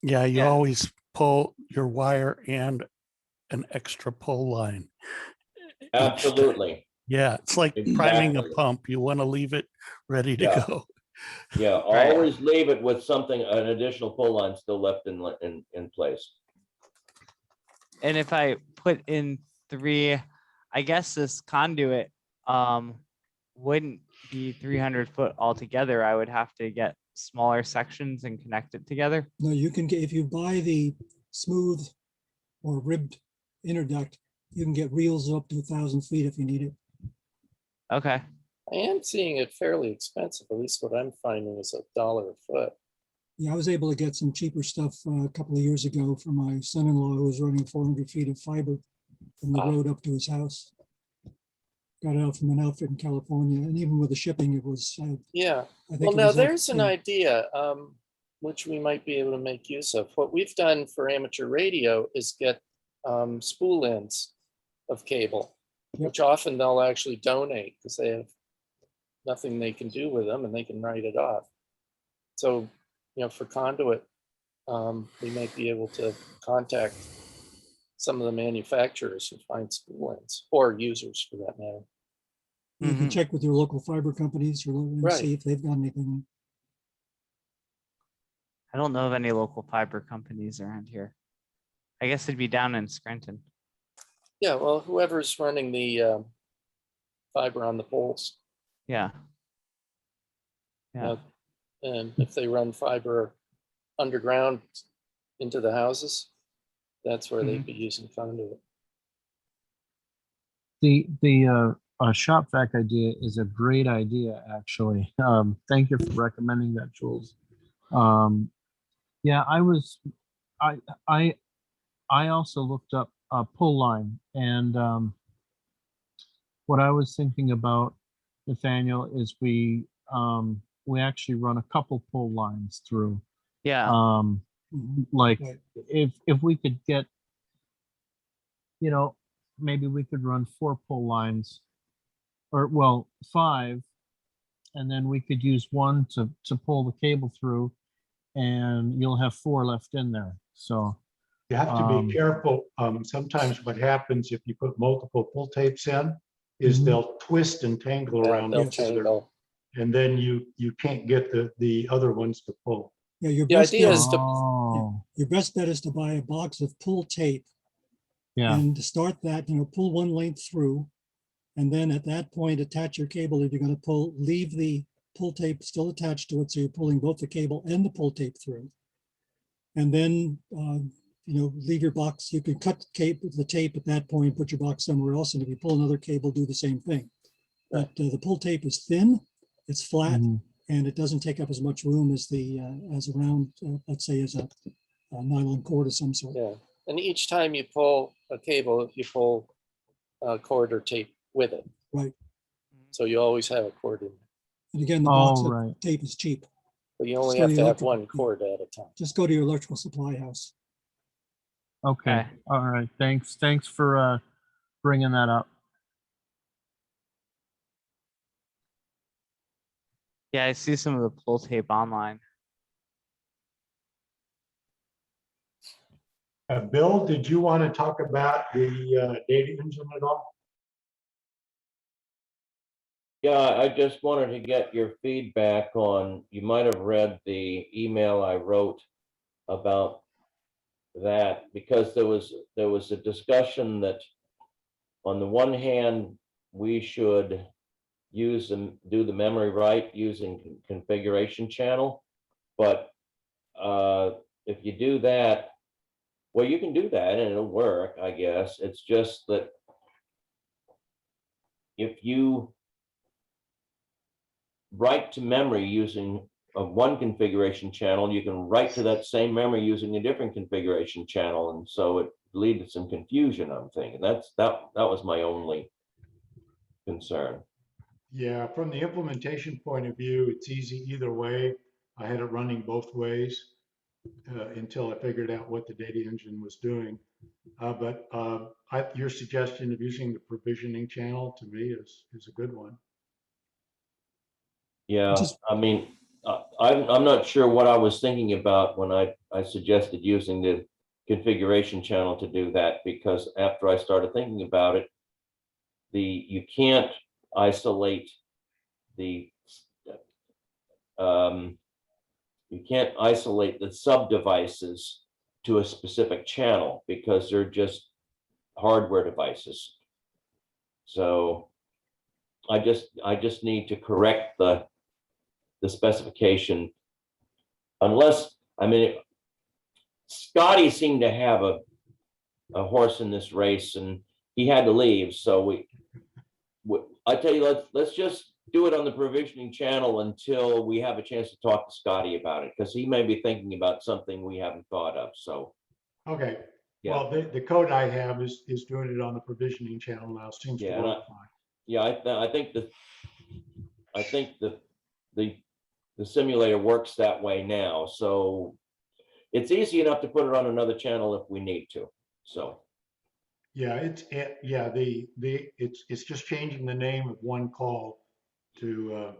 Yeah, you always pull your wire and an extra pole line. Absolutely. Yeah, it's like priming a Exactly. pump. You want to leave it ready to Yeah. go. Yeah, Right. always leave it with something, an additional pull line still left in place. And if I put in 3, I guess this conduit wouldn't be 300 foot altogether. I would have to get smaller sections and connect it together. No, you can get, if you buy the smooth or ribbed innerduct, you can get reels up to 1,000 feet if you need it. Okay. I am seeing it fairly expensive. At least what I'm finding is $1 a foot. Yeah, I was able to get some cheaper stuff a couple of years ago for my son-in-law who was running 400 feet of fiber from the road up to his house. Got it out from an outfit in California, and even with the shipping, it was. Yeah. I think Well, it now was up there's an to- idea which we might be able to make use of. What we've done for amateur radio is get spool ends of cable, which often they'll actually donate because they have nothing they can do with them and they can write it off. So, you know, for conduit, we might be able to contact some of the manufacturers who find spool ends, or users for that matter. You can check with your local fiber companies or and see Right. if they've got anything. I don't know of any local fiber companies around here. I guess it'd be down in Scranton. Yeah, well, whoever's running the fiber on the poles. Yeah. Yeah. And if they run fiber underground into the houses, that's where they'd be using conduit. The shopvac idea is a great idea, actually. Thank you for recommending that, Jules. Yeah, I also looked up a pull line, and what I was thinking about, Nathaniel, is we actually run a couple pull lines through. Yeah. Like if we could get, you know, maybe we could run 4 pull lines, or well, 5, and then we could use 1 to pull the cable through, and you'll have 4 left in there. So you have to be careful. Sometimes what happens if you put multiple pull tapes in is they'll twist and tangle around each other, and then you can't get the other ones to pull. Yeah, your The best idea bet is to your best bet is to buy a box of pull tape. Yeah. And to start that, you know, pull one length through, and then at that point, attach your cable. If you're going to pull, leave the pull tape still attached to it, so you're pulling both the cable and the pull tape through. And then, you know, leave your box. You can cut the tape at that point, put your box somewhere else, and if you pull another cable, do the same thing. But the pull tape is thin, it's flat, and it doesn't take up as much room as the as a round, let's say, as a nylon cord of some sort. Yeah, and each time you pull a cable, you pull a cord or tape with it. Right. So you always have a cord in there. And again, the box of tape is cheap. But you only Just go have to to your have one cord at a time. Just go to your electrical supply house. Okay. All right. Thanks for bringing that up. Yeah, I see some of the pull tape online. Bill, did you want to talk about the data engine at all? Yeah, I just wanted to get your feedback on, you might have read the email I wrote about that, because there was a discussion that on the one hand, we should do the memory write using configuration channel. But if you do that, well, you can do that and it'll work, I guess. It's just that if you write to memory using one configuration channel, you can write to that same memory using a different configuration channel. And so it leads to some confusion, I'm thinking. That was my only concern. Yeah, from the implementation point of view, it's easy either way. I had it running both ways until I figured out what the data engine was doing. But your suggestion of using the provisioning channel to me is a good one. Yeah, I mean, I'm not sure what I was thinking about when I suggested using the configuration channel to do that, because after I started thinking about it, you can't isolate the sub devices to a specific channel because they're just hardware devices. So I just need to correct the specification, unless, I mean, Scotty seemed to have a horse in this race, and he had to leave. So I tell you, let's just do it on the provisioning channel until we have a chance to talk to Scotty about it, because he may be thinking about something we haven't thought of. So Okay. yeah. Well, the code I have is doing it on the provisioning channel now. Seems to work fine. Yeah, I think the simulator works that way now. So it's easy enough to put it on another channel if we need to. So yeah, it's just changing the name of one call to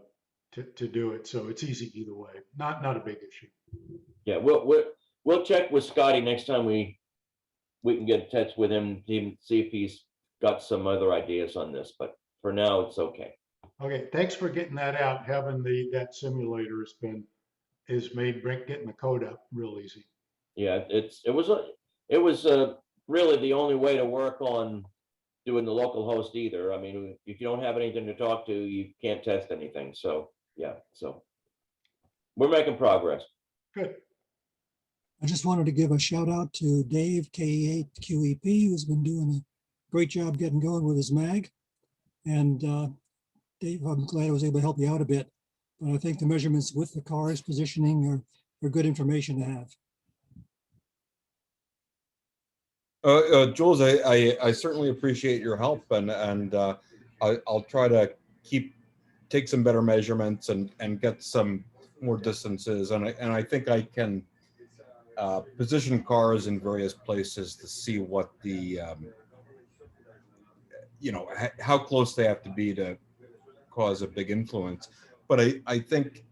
do it. So it's easy either way. Not a big issue. yeah, we'll check with Scotty next time we can get in touch with him, see if he's got some other ideas on this. But for now, it's okay. Okay, thanks for getting that out. Having that simulator has made getting the code up real easy. Yeah, it was really the only way to work on doing the local host either. I mean, if you don't have anything to talk to, you can't test anything. So yeah, so we're making progress. Good. I just wanted to give a shout out to Dave, KE8QEP, who's been doing a great job getting going with his mag. And Dave, I'm glad I was able to help you out a bit. But I think the measurements with the car's positioning are good information to have. Jules, I certainly appreciate your help, and I'll try to take some better measurements and get some more distances, and I think I can position cars in various places to see what the how close they have to be to cause a big influence. But I think,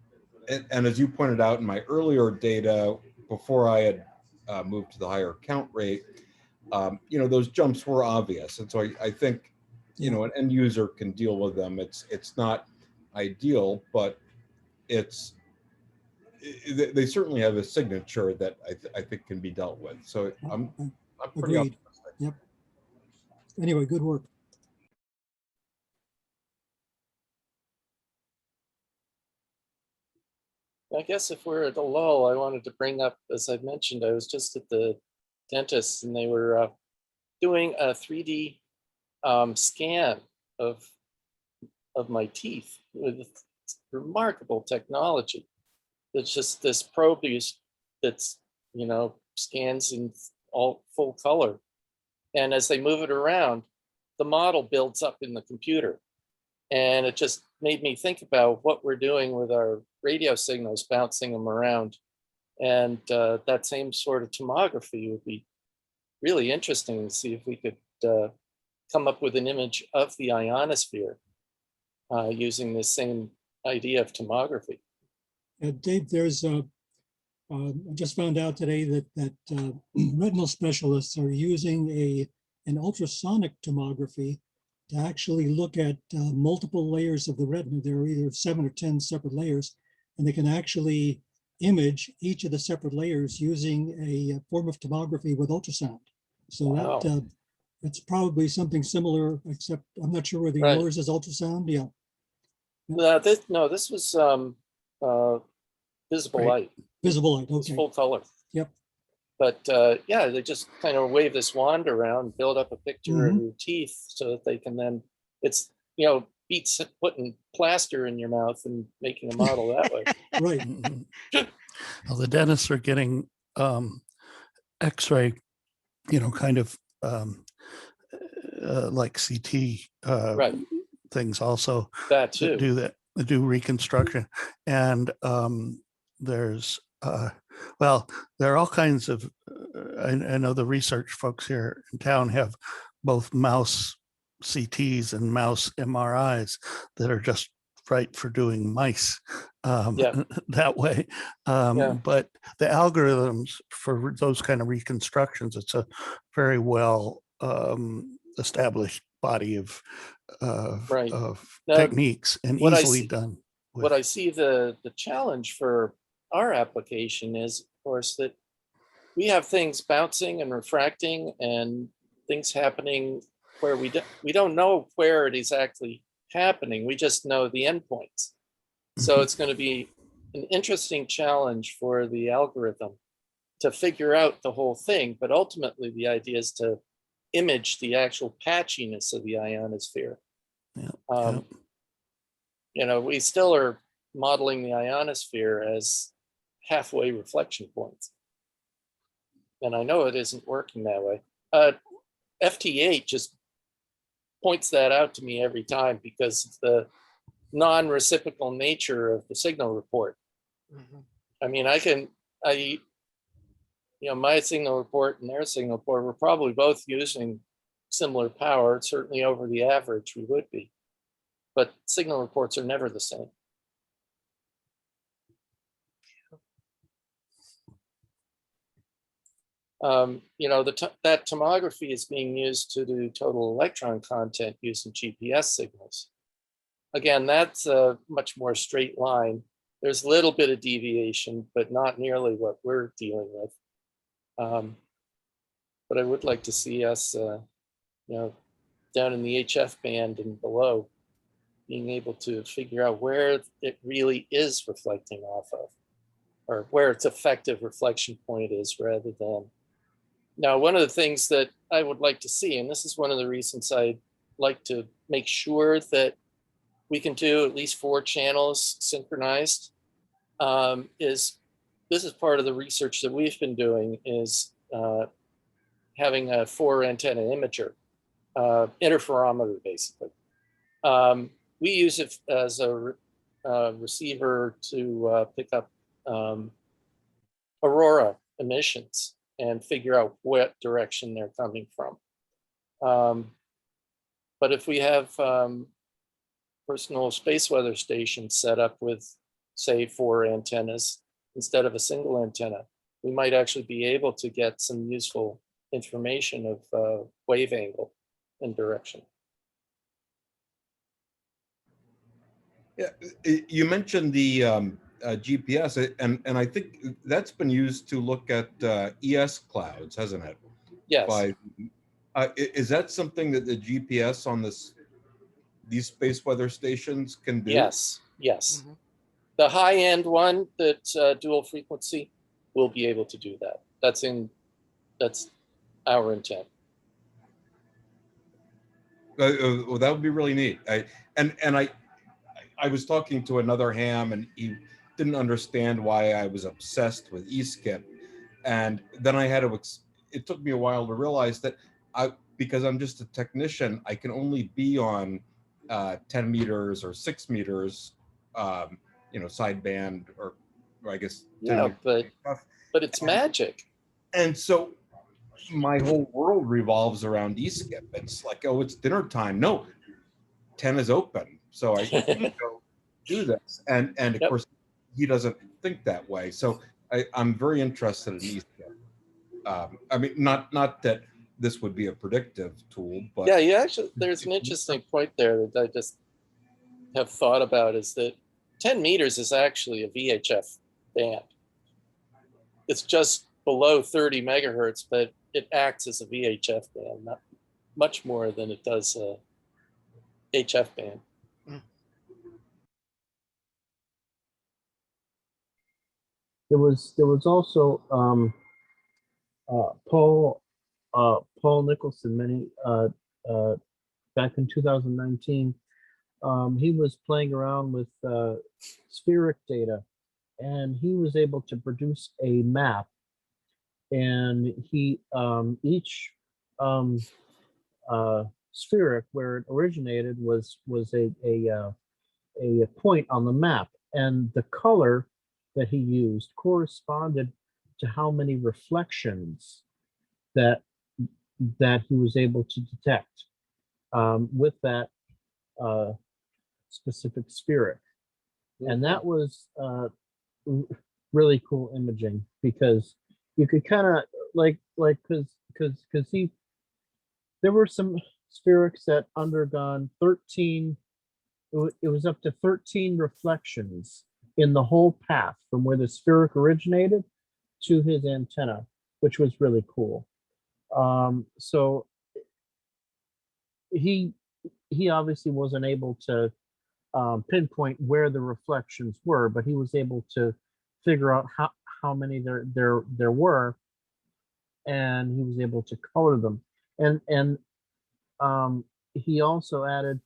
and as you pointed out in my earlier data before I had moved to the higher count rate, those jumps were obvious, and so I think an end user can deal with them. It's not ideal, but they certainly have a signature that I think can be dealt with. So I'm pretty Agreed. optimistic. Yep. Anyway, good work. I guess if we're at a lull, I wanted to bring up, as I mentioned, I was just at the dentist and they were doing a 3D scan of my teeth with remarkable technology. It's just this probe that's scans in all full color, and as they move it around, the model builds up in the computer, and it just made me think about what we're doing with our radio signals, bouncing them around, and that same sort of tomography would be really interesting to see if we could come up with an image of the ionosphere using this same idea of tomography. Dave, there's I just found out today that retinal specialists are using an ultrasonic tomography to actually look at multiple layers of the retina. There are either 7 or 10 separate layers, and they can actually image each of the separate layers using a form of tomography with ultrasound. So wow. That's probably something similar, except I'm not sure whether yours is ultrasound. Yeah. This was visible light. Visible light. Okay. It's full color. Yep. But yeah, they just kind of wave this wand around, build up a picture of your teeth, so that they can then it's beats putting plaster in your mouth and making a model that way. Right. Well, the dentists are getting X-ray, kind of like CT things also. That too. Do reconstruction, and there's there are all kinds of I know the research folks here in town have both mouse CTs and mouse MRIs that are just right for doing mice Yeah. that way. Yeah. But the algorithms for those kind of reconstructions, it's a very well established body of Right. of Now, techniques and what I easily see, done. what I see the challenge for our application is, of course, that we have things bouncing and refracting and things happening where we don't know where it is actually happening. We just know the endpoints. So it's going to be an interesting challenge for the algorithm to figure out the whole thing. But ultimately, the idea is to image the actual patchiness of the ionosphere. You know, we still are modeling the ionosphere as halfway reflection points. And I know it isn't working that way. FT8 just points that out to me every time because of the non-reciprocal nature of the signal report. I mean, my signal report and their signal report, we're probably both using similar power, certainly over the average we would be, but signal reports are never the same. That tomography is being used to do total electron content using GPS signals. Again, that's a much more straight line. There's a little bit of deviation, but not nearly what we're dealing with. But I would like to see us, down in the HF band and below, being able to figure out where it really is reflecting off of, or where its effective reflection point is rather than. Now, one of the things that I would like to see, and this is one of the reasons I'd like to make sure that we can do at least 4 channels synchronized, is this is part of the research that we've been doing, is having a 4 antenna imager, interferometer basically. We use it as a receiver to pick up aurora emissions and figure out what direction they're coming from. But if we have personal space weather stations set up with, say, 4 antennas instead of a single antenna, we might actually be able to get some useful information of wave angle and direction. Yeah, you mentioned the GPS, and I think that's been used to look at ES clouds, hasn't it? Yes. Is that something that the GPS on these space weather stations can do? Yes, yes. The high-end one that's dual frequency will be able to do that. That's our intent. Well, that would be really neat. I was talking to another ham, and he didn't understand why I was obsessed with eSkip. And then it took me a while to realize that because I'm just a technician, I can only be on 10 meters or 6 meters, sideband, or I guess 10 Yeah, meters. but it's magic. And so my whole world revolves around eSkip. It's like, oh, it's dinner time. No, 10 is open. So I go do this. And of course, he doesn't think that way. So I'm very interested in eSkip. I mean, not that this would be a predictive tool, but yeah, actually, there's an interesting point there that I just have thought about, is that 10 meters is actually a VHF band. It's just below 30 megahertz, but it acts as a VHF band, not much more than it does a HF band. There was also Paul Nicholson back in 2019. He was playing around with spheric data, and he was able to produce a map. And he each spheric where it originated was a point on the map, and the color that he used corresponded to how many reflections that he was able to detect with that specific spheric. And that was really cool imaging, because you could kind of because there were some spherics that undergone 13, it was up to 13 reflections in the whole path from where the spheric originated to his antenna, which was really cool. So he obviously wasn't able to pinpoint where the reflections were, but he was able to figure out how many there were, and he was able to color them. And he also added,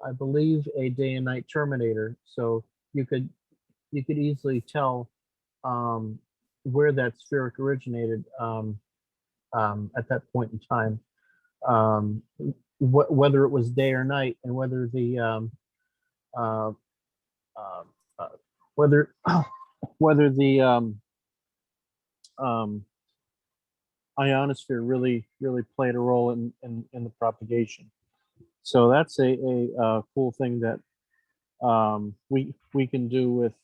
I believe, a day and night terminator, so you could easily tell where that spheric originated at that point in time, whether it was day or night, and whether the whether the ionosphere really played a role in the propagation. So that's a cool thing that we can do with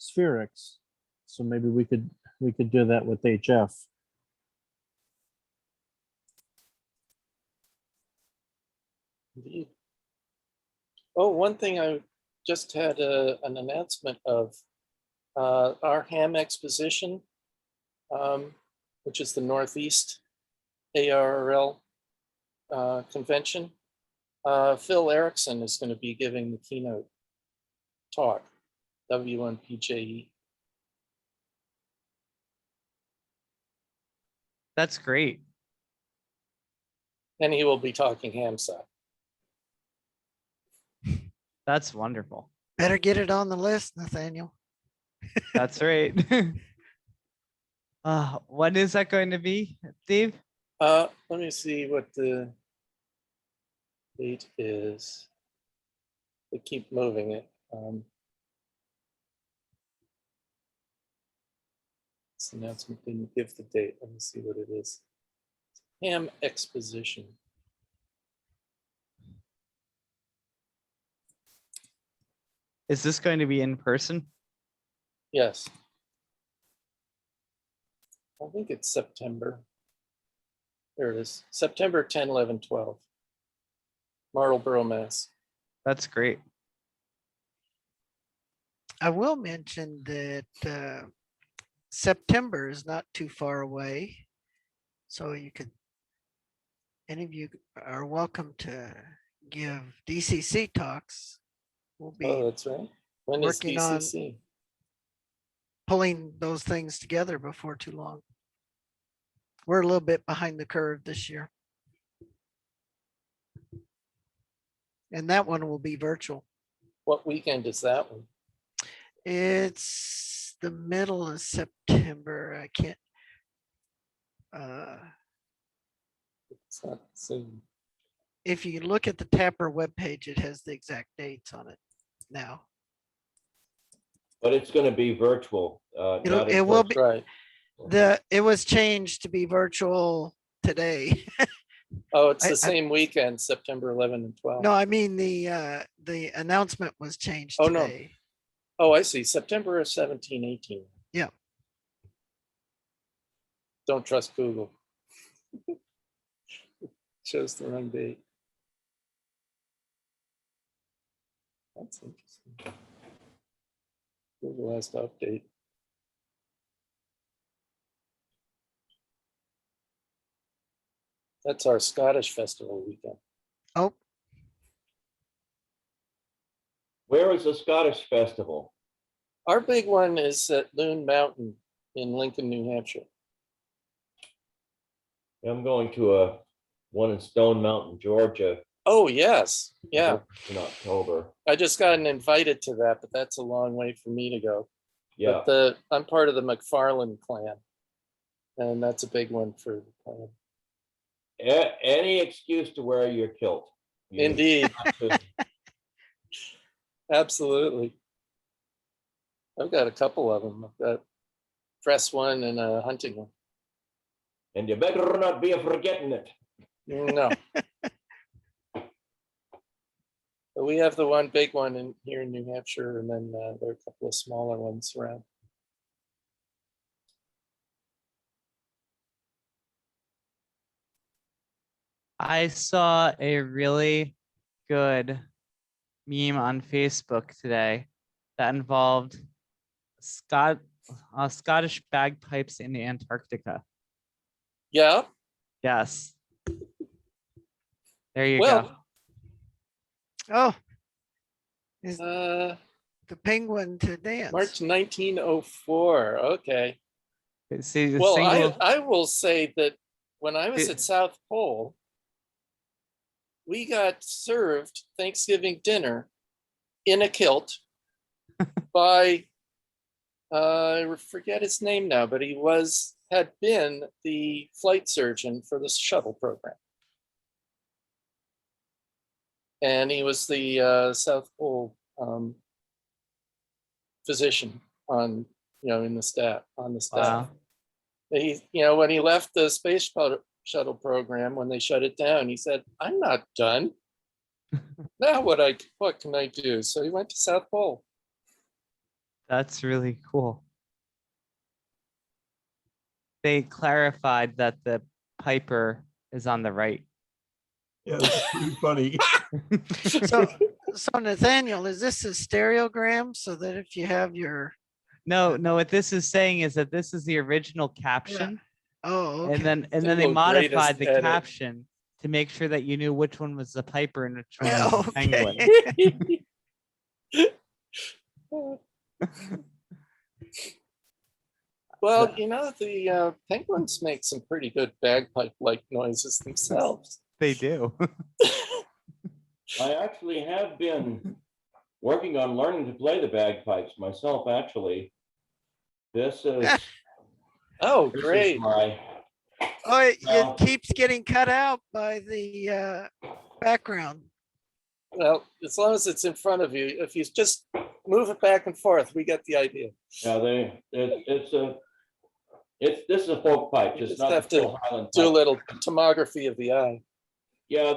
spherics. So maybe we could do that with HF. Indeed. Oh, one thing I just had an announcement of our ham exposition, which is the Northeast ARRL convention. Phil Erickson is going to be giving the keynote talk, W1PJE. That's great. And he will be talking HAMSAT. That's wonderful. Better get it on the list, Nathaniel. That's right. When is that going to be, Steve? Let me see what the date is. They keep moving it. This announcement didn't give the date. Let me see what it is. Ham exposition. Is this going to be in person? Yes. I think it's September. There it is. September 10, 11, 12. Marlborough, Mass. That's great. I will mention that September is not too far away. So you could, any of you are welcome to give DCC talks. We'll be that's right. When is working on DCC? pulling those things together before too long. We're a little bit behind the curve this year. And that one will be virtual. What weekend is that one? It's the middle of September. I can't. It's not soon. If you look at the Tapper webpage, it has the exact dates on it now. But it's going to be virtual. It will be. Right. It was changed to be virtual today. Oh, it's the same weekend, September 11 and 12. No, I mean the announcement was changed today. No. Oh, I see. September 17, 18. Yeah. Don't trust Google. Shows the wrong date. That's interesting. Google has to update. That's our Scottish festival weekend. Oh. Where is the Scottish festival? Our big one is at Loon Mountain in Lincoln, New Hampshire. I'm going to one in Stone Mountain, Georgia. Oh, yes. Yeah. In October. I just got invited to that, but that's a long way for me to go. Yeah. But I'm part of the McFarland clan, and that's a big one for the clan. Any excuse to wear your kilt. Indeed. Absolutely. I've got a couple of them. I've got dress one and a hunting one. And you better not be forgetting it. No. But we have the one big one here in New Hampshire, and then there are a couple of smaller ones around. I saw a really good meme on Facebook today that involved Scottish bagpipes in Antarctica. Yeah. Yes. There you Well, go. Oh, is the penguin to dance? March 1904. Okay. See, Well, I will say that when I was at South Pole, we got served Thanksgiving dinner in a kilt by I forget his name now, but he had been the flight surgeon for the shuttle program. And he was the South Pole physician on the staff. Wow. He, when he left the space shuttle program, when they shut it down, he said, "I'm not done. Now what can I do?" So he went to South Pole. That's really cool. They clarified that the Piper is on the right. Yeah, that's pretty funny. So Nathaniel, is this a stereogram so that if you have your No, what this is saying is that this is the original caption. Oh, okay. And then they Single modified greatest the edit. caption to make sure that you knew which one was the Piper and which one was the penguin. Well, the penguins make some pretty good bagpipe-like noises themselves. They do. I actually have been working on learning to play the bagpipes myself, actually. This is oh, this great. Is my, it keeps getting cut out by the background. Well, as long as it's in front of you, if you just move it back and forth, we get the idea. Yeah, this is a folk pipe, You just just not have the full to Highland do a pipe. little tomography of the eye. Yeah,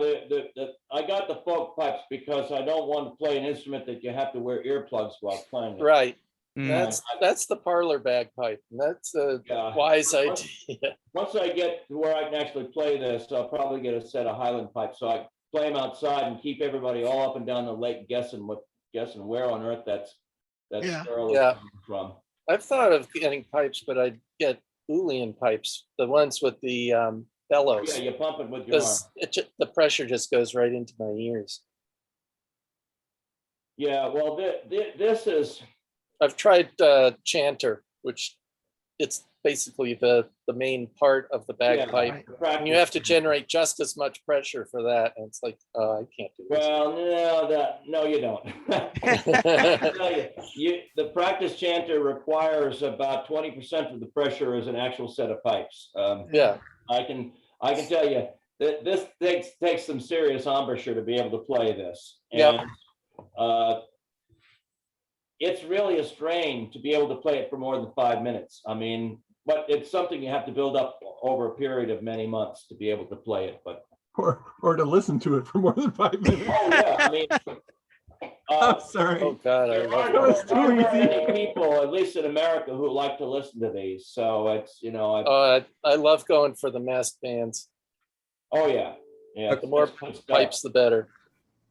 I got the folk pipes because I don't want to play an instrument that you have to wear earplugs while playing it. Right. Mm. That's the parlor bagpipe. And that's a wise idea. Once I get to where I can actually play this, I'll probably get a set of Highland pipes so I can play them outside and keep everybody all up and down the lake guessing where on earth that squirrel is coming from. I've thought of getting pipes, but I'd get Boolean pipes, the ones with the bellows. Yeah, you pump it with your arm. The pressure just goes right into my ears. Yeah, well, this is. I've tried chanter, which it's basically the main part of the bagpipe. Yeah, and you have to generate just as much pressure for that. And it's like, I can't do this. Well, no, you don't. The practice chanter requires about 20% of the pressure as an actual set of pipes. Yeah, I can tell you that this takes some serious embouchure to be able to play this. And it's really a strain to be able to play it for more than 5 minutes. I mean, but it's something you have to build up over a period of many months to be able to play it. But or to listen to it for more than 5 minutes. Oh yeah, I mean, I'm sorry. Oh God, I love there are It's too many people, at least in America, who like to listen to these. So it's I love going for the masked bands. Oh yeah, yeah. The more pipes, the better.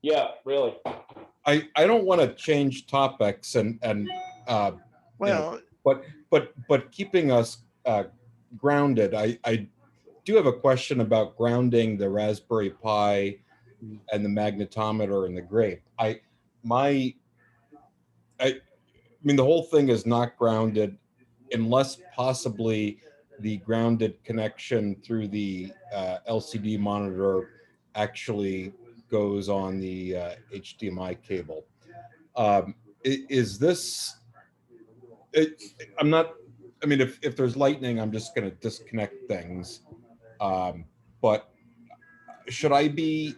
Yeah, really. I don't want to change topics and but keeping us grounded. I do have a question about grounding the Raspberry Pi and the magnetometer and the grape. I mean, the whole thing is not grounded unless possibly the grounded connection through the LCD monitor actually goes on the HDMI cable. Is this, I'm not, I mean, if there's lightning, I'm just going to disconnect things. But should I be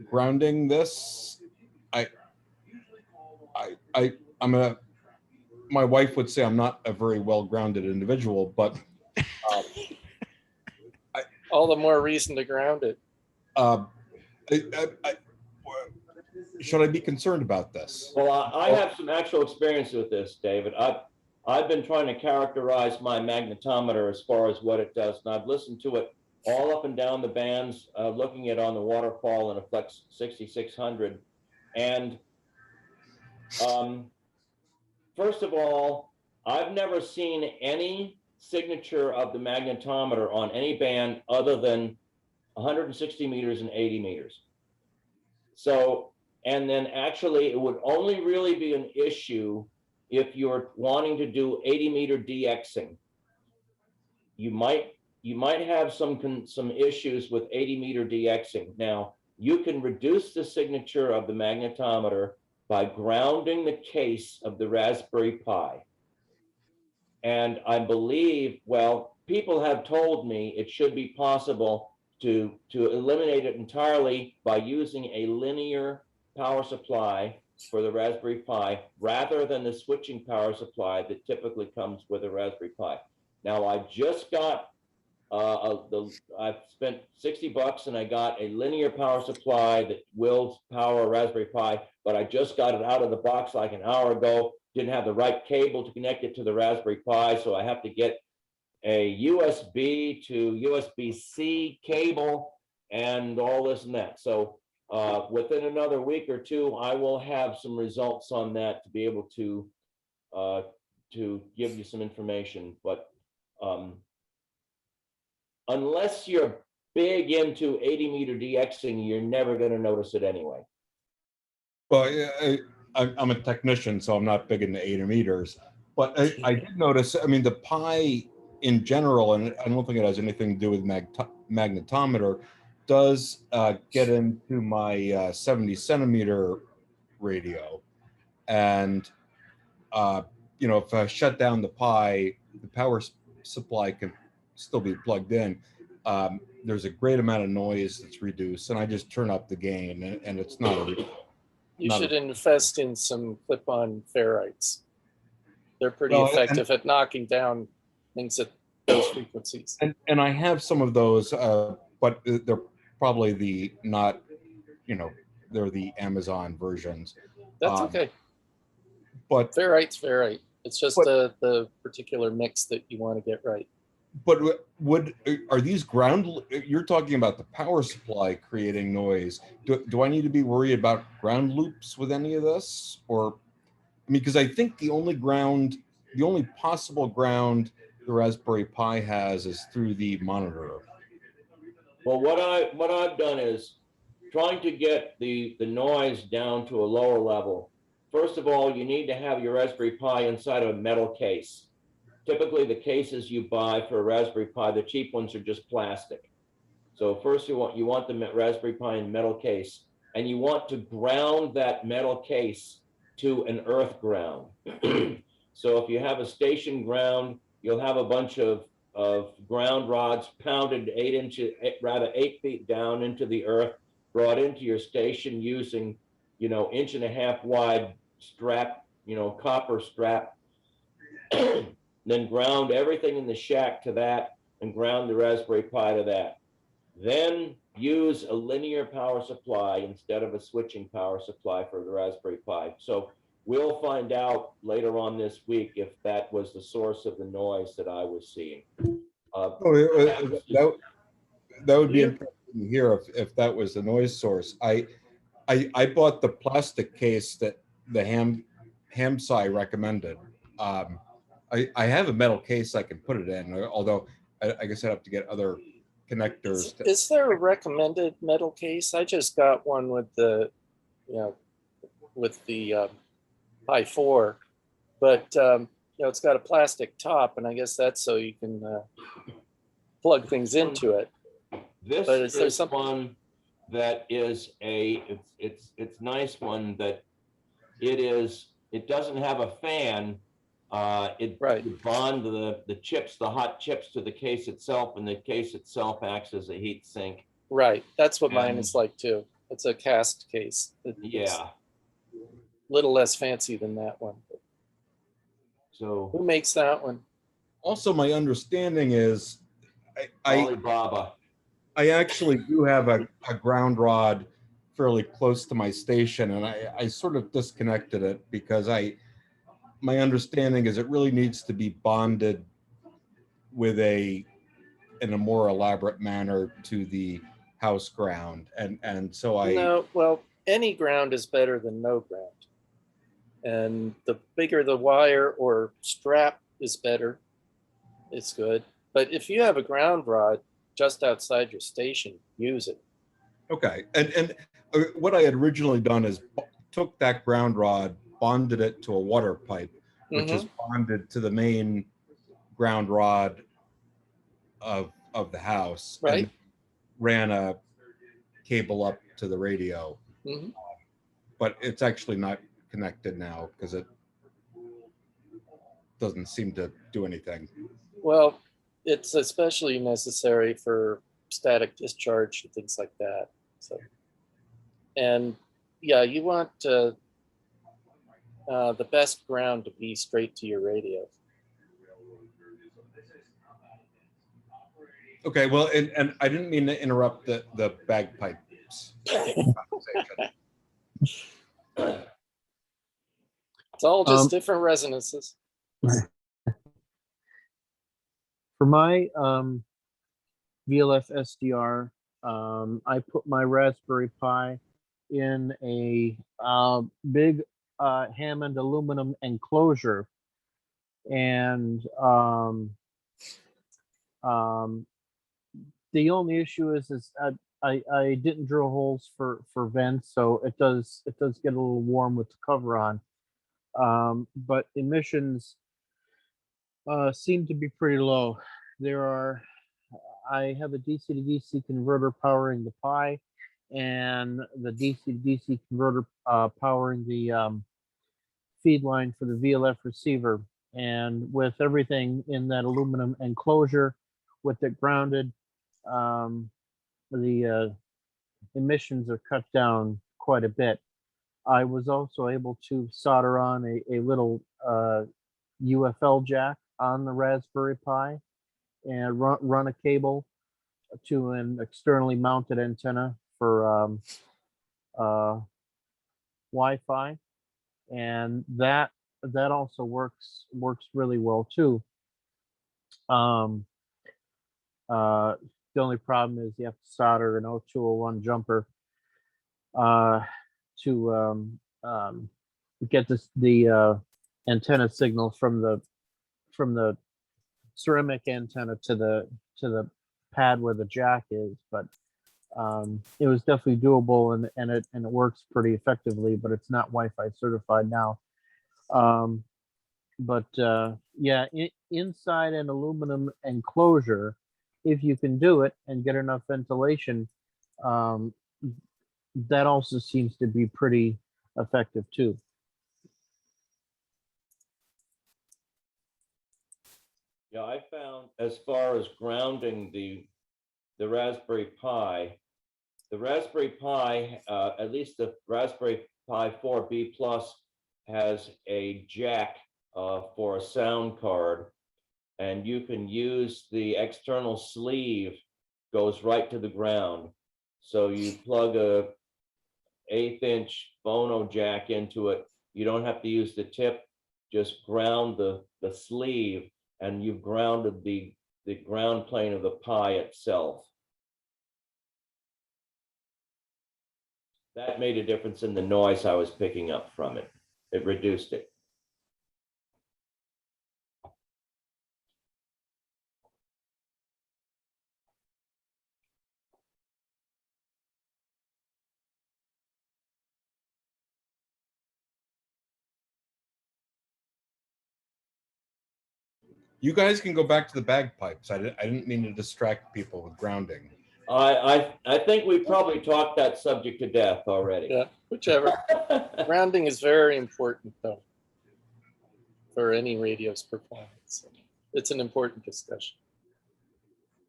grounding this? My wife would say I'm not a very well-grounded individual, but all the more reason to ground it. should I be concerned about this? Well, I have some actual experience with this, David. I've been trying to characterize my magnetometer as far as what it does, and I've listened to it all up and down the bands, looking at on the waterfall and a Flex 6600. And first of all, I've never seen any signature of the magnetometer on any band other than 160 meters and 80 meters. So, and then actually it would only really be an issue if you're wanting to do 80-meter DExing. You might have some issues with 80-meter DExing. Now, you can reduce the signature of the magnetometer by grounding the case of the Raspberry Pi. And I believe, well, people have told me it should be possible to eliminate it entirely by using a linear power supply for the Raspberry Pi rather than the switching power supply that typically comes with a Raspberry Pi. Now, I just got I've spent $60 and I got a linear power supply that will power a Raspberry Pi, but I just got it out of the box like an hour ago. Didn't have the right cable to connect it to the Raspberry Pi, so I have to get a USB to USB-C cable and all this and that. So within another week or two, I will have some results on that to be able to give you some information. But unless you're big into 80-meter DExing, you're never going to notice it anyway. Well, I'm a technician, so I'm not big into 80 meters. But I did notice, I mean, the Pi in general, and I don't think it has anything to do with magnetometer, does get into my 70 centimeter radio. And, you know, if I shut down the Pi, the power supply can still be plugged in. There's a great amount of noise that's reduced, and I just turn up the gain, and it's not a You should invest in some clip-on ferrites. They're pretty effective at knocking down things at those frequencies. And I have some of those, but they're probably they're the Amazon versions. That's okay. But ferrite's ferrite. It's just the particular mix that you want to get right. But are these ground? You're talking about the power supply creating noise. Do I need to be worried about ground loops with any of this? Or, I mean, because I think the only possible ground the Raspberry Pi has is through the monitor. Well, what I've done is trying to get the noise down to a lower level. First of all, you need to have your Raspberry Pi inside of a metal case. Typically, the cases you buy for a Raspberry Pi, the cheap ones are just plastic. So first you want the Raspberry Pi in metal case, and you want to ground that metal case to an earth ground. So if you have a station ground, you'll have a bunch of ground rods pounded 8 feet down into the earth, brought into your station using, 1.5 inch wide strap, copper strap. Then ground everything in the shack to that and ground the Raspberry Pi to that. Then use a linear power supply instead of a switching power supply for the Raspberry Pi. So we'll find out later on this week if that was the source of the noise that I was seeing. That would be interesting to hear if that was the noise source. I bought the plastic case that the Hamsci recommended. I have a metal case I can put it in, although I guess I'd have to get other connectors. Is there a recommended metal case? I just got one with the, Pi 4, but it's got a plastic top, and I guess that's so you can plug things into it. This is one that is it's nice one that it doesn't have a fan. You bond the chips, the hot chips, to the case itself, and the case itself acts as a heat sink. Right, that's what mine is like too. It's a cast case. It's a little less fancy than that one. So who makes that one? Also, my understanding is Alibaba. I actually do have a ground rod fairly close to my station, and I sort of disconnected it because my understanding is it really needs to be bonded with in a more elaborate manner to the house ground, and so No, well, any ground is better than no ground. And the bigger the wire or strap is better, it's good. But if you have a ground rod just outside your station, use it. Okay, and what I had originally done is took that ground rod, bonded it to a water pipe, which is bonded to the main ground rod of the house, right? And ran a cable up to the radio. But it's actually not connected now because it doesn't seem to do anything. Well, it's especially necessary for static discharge and things like that. So, and yeah, you want the best ground to be straight to your radio. Okay, well, and I didn't mean to interrupt the bagpipes conversation. It's all just different resonances. For my VLF SDR, I put my Raspberry Pi in a big Hammond aluminum enclosure, and the only issue is I didn't drill holes for vents, so it does get a little warm with the cover on, but emissions seem to be pretty low. I have a DC to DC converter powering the Pi, and the DC to DC converter powering the feed line for the VLF receiver. And with everything in that aluminum enclosure, with it grounded, the emissions are cut down quite a bit. I was also able to solder on a little UFL jack on the Raspberry Pi and run a cable to an externally mounted antenna for Wi-Fi, and that also works really well too. The only problem is you have to solder an 0201 jumper to get the antenna signal from the ceramic antenna to the pad where the jack is, but it was definitely doable, and it works pretty effectively, but it's not Wi-Fi certified now. But yeah, inside an aluminum enclosure, if you can do it and get enough ventilation, that also seems to be pretty effective too. Yeah, I found as far as grounding the Raspberry Pi, at least the Raspberry Pi 4B Plus has a jack for a sound card, and you can use the external sleeve, goes right to the ground. So you plug a 1/8" phono jack into it. You don't have to use the tip, just ground the sleeve, and you've grounded the ground plane of the Pi itself. That made a difference in the noise I was picking up from it. It reduced it. You guys can go back to the bagpipes. I didn't mean to distract people with grounding. I think we probably talked that subject to death already. Yeah, whichever. Grounding is very important, though, for any radio's performance. It's an important discussion.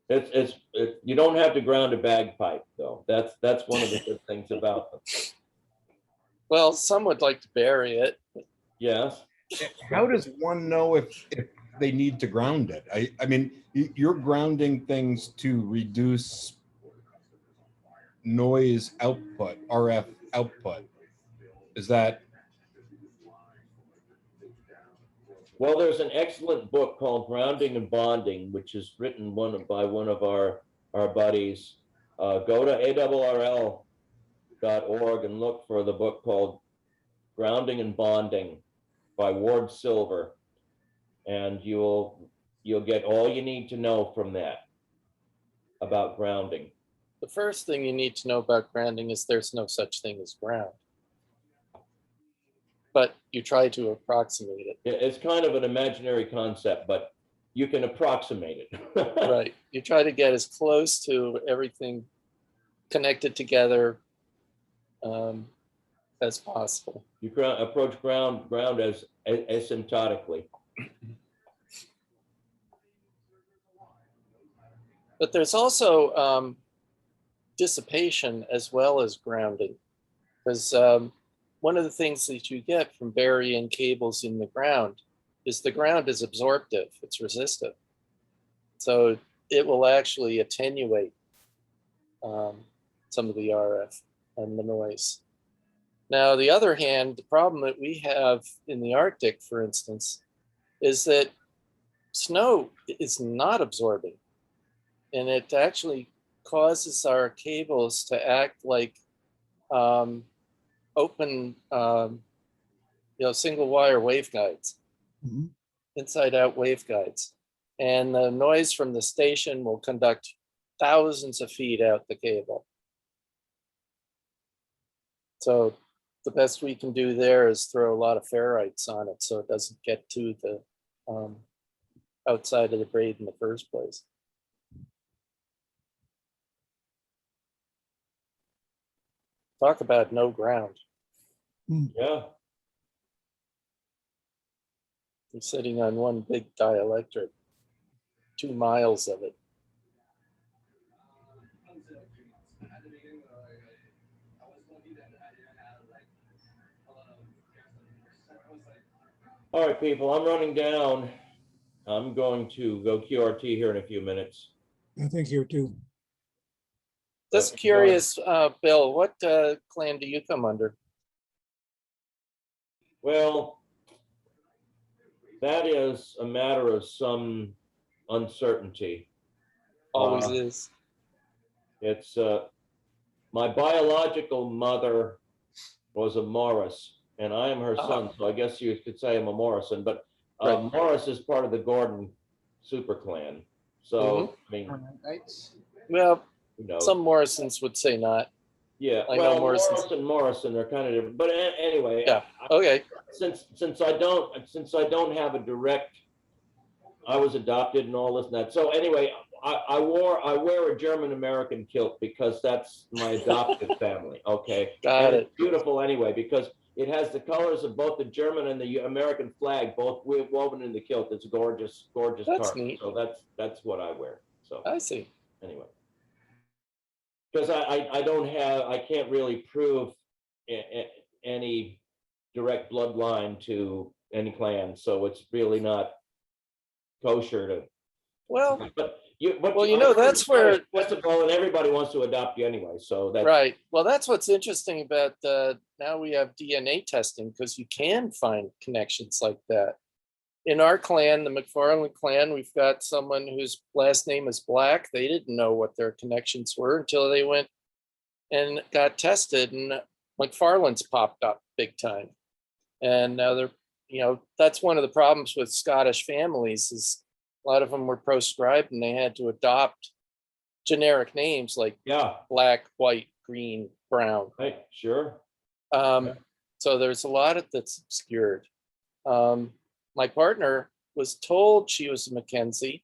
You don't have to ground a bagpipe, though. That's one of the good things about them. Well, some would like to bury it. Yes. How does one know if they need to ground it? I mean, you're grounding things to reduce noise output, RF output. Is that? Well, there's an excellent book called Grounding and Bonding, which is written by one of our buddies. Go to ARRL.org and look for the book called Grounding and Bonding by Ward Silver, and you'll get all you need to know from that about grounding. The first thing you need to know about grounding is there's no such thing as ground, but you try to approximate it. It's kind of an imaginary concept, but you can approximate it. Right. You try to get as close to everything connected together as possible. You approach ground as asymptotically. But there's also dissipation as well as grounding, because one of the things that you get from burying cables in the ground is the ground is absorptive, it's resistive. So it will actually attenuate some of the RF and the noise. Now, the other hand, the problem that we have in the Arctic, for instance, is that snow is not absorbing, and it actually causes our cables to act like open, single wire waveguides, inside out waveguides. And the noise from the station will conduct thousands of feet out the cable. So the best we can do there is throw a lot of ferrites on it so it doesn't get to the outside of the braid in the first place. Talk about no ground. Yeah. You're sitting on one big dielectric, 2 miles of it. All right, people, I'm running down. I'm going to go QRT here in a few minutes. I think here too. Just curious, Bill, what clan do you come under? Well, that is a matter of some uncertainty. Always is. It's my biological mother was a Morris, and I am her son, so I guess you could say I'm a Morrison. But Right. Morris is part of the Gordon super clan. So I mean, Well, you know, some Morrisons would say not. yeah. I Well, know Morrisons. Morris and Morrison are kind of different. But anyway, Yeah. Okay. Since I don't have a direct, I was adopted and all this and that. So anyway, I wear a German American kilt because that's my adopted family. Okay. Got And it. it's beautiful anyway because it has the colors of both the German and the American flag, both woven in the kilt. It's gorgeous, gorgeous. That's carpet. neat. So that's what I wear. So I see. anyway, because I can't really prove any direct bloodline to any clan, so it's really not kosher to. Well, But that's where first of all, and everybody wants to adopt you anyway, so that's right. Well, that's what's interesting about now we have DNA testing because you can find connections like that. In our clan, the McFarland clan, we've got someone whose last name is Black. They didn't know what their connections were until they went and got tested, and McFarland's popped up big time. And now they're, that's one of the problems with Scottish families is a lot of them were proscribed and they had to adopt generic names like black, white, green, brown. Right, sure. So there's a lot of that's obscured. My partner was told she was a Mackenzie,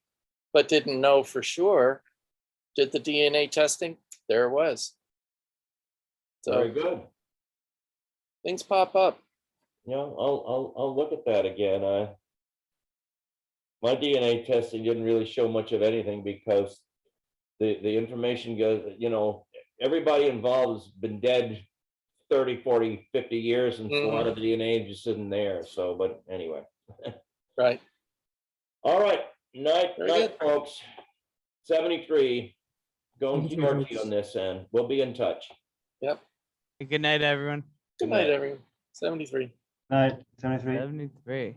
but didn't know for sure. Did the DNA testing, there it was. So very good. Things pop up. Yeah, I'll look at that again. My DNA testing didn't really show much of anything because the information goes, everybody involved has been dead 30, 40, 50 years, and a lot of the DNA just isn't there. So, but anyway. going 73 QRT hertz. on this end. We'll be in touch. Yep. Good night, everyone. Good night, everyone. 73. Night, 73. 73.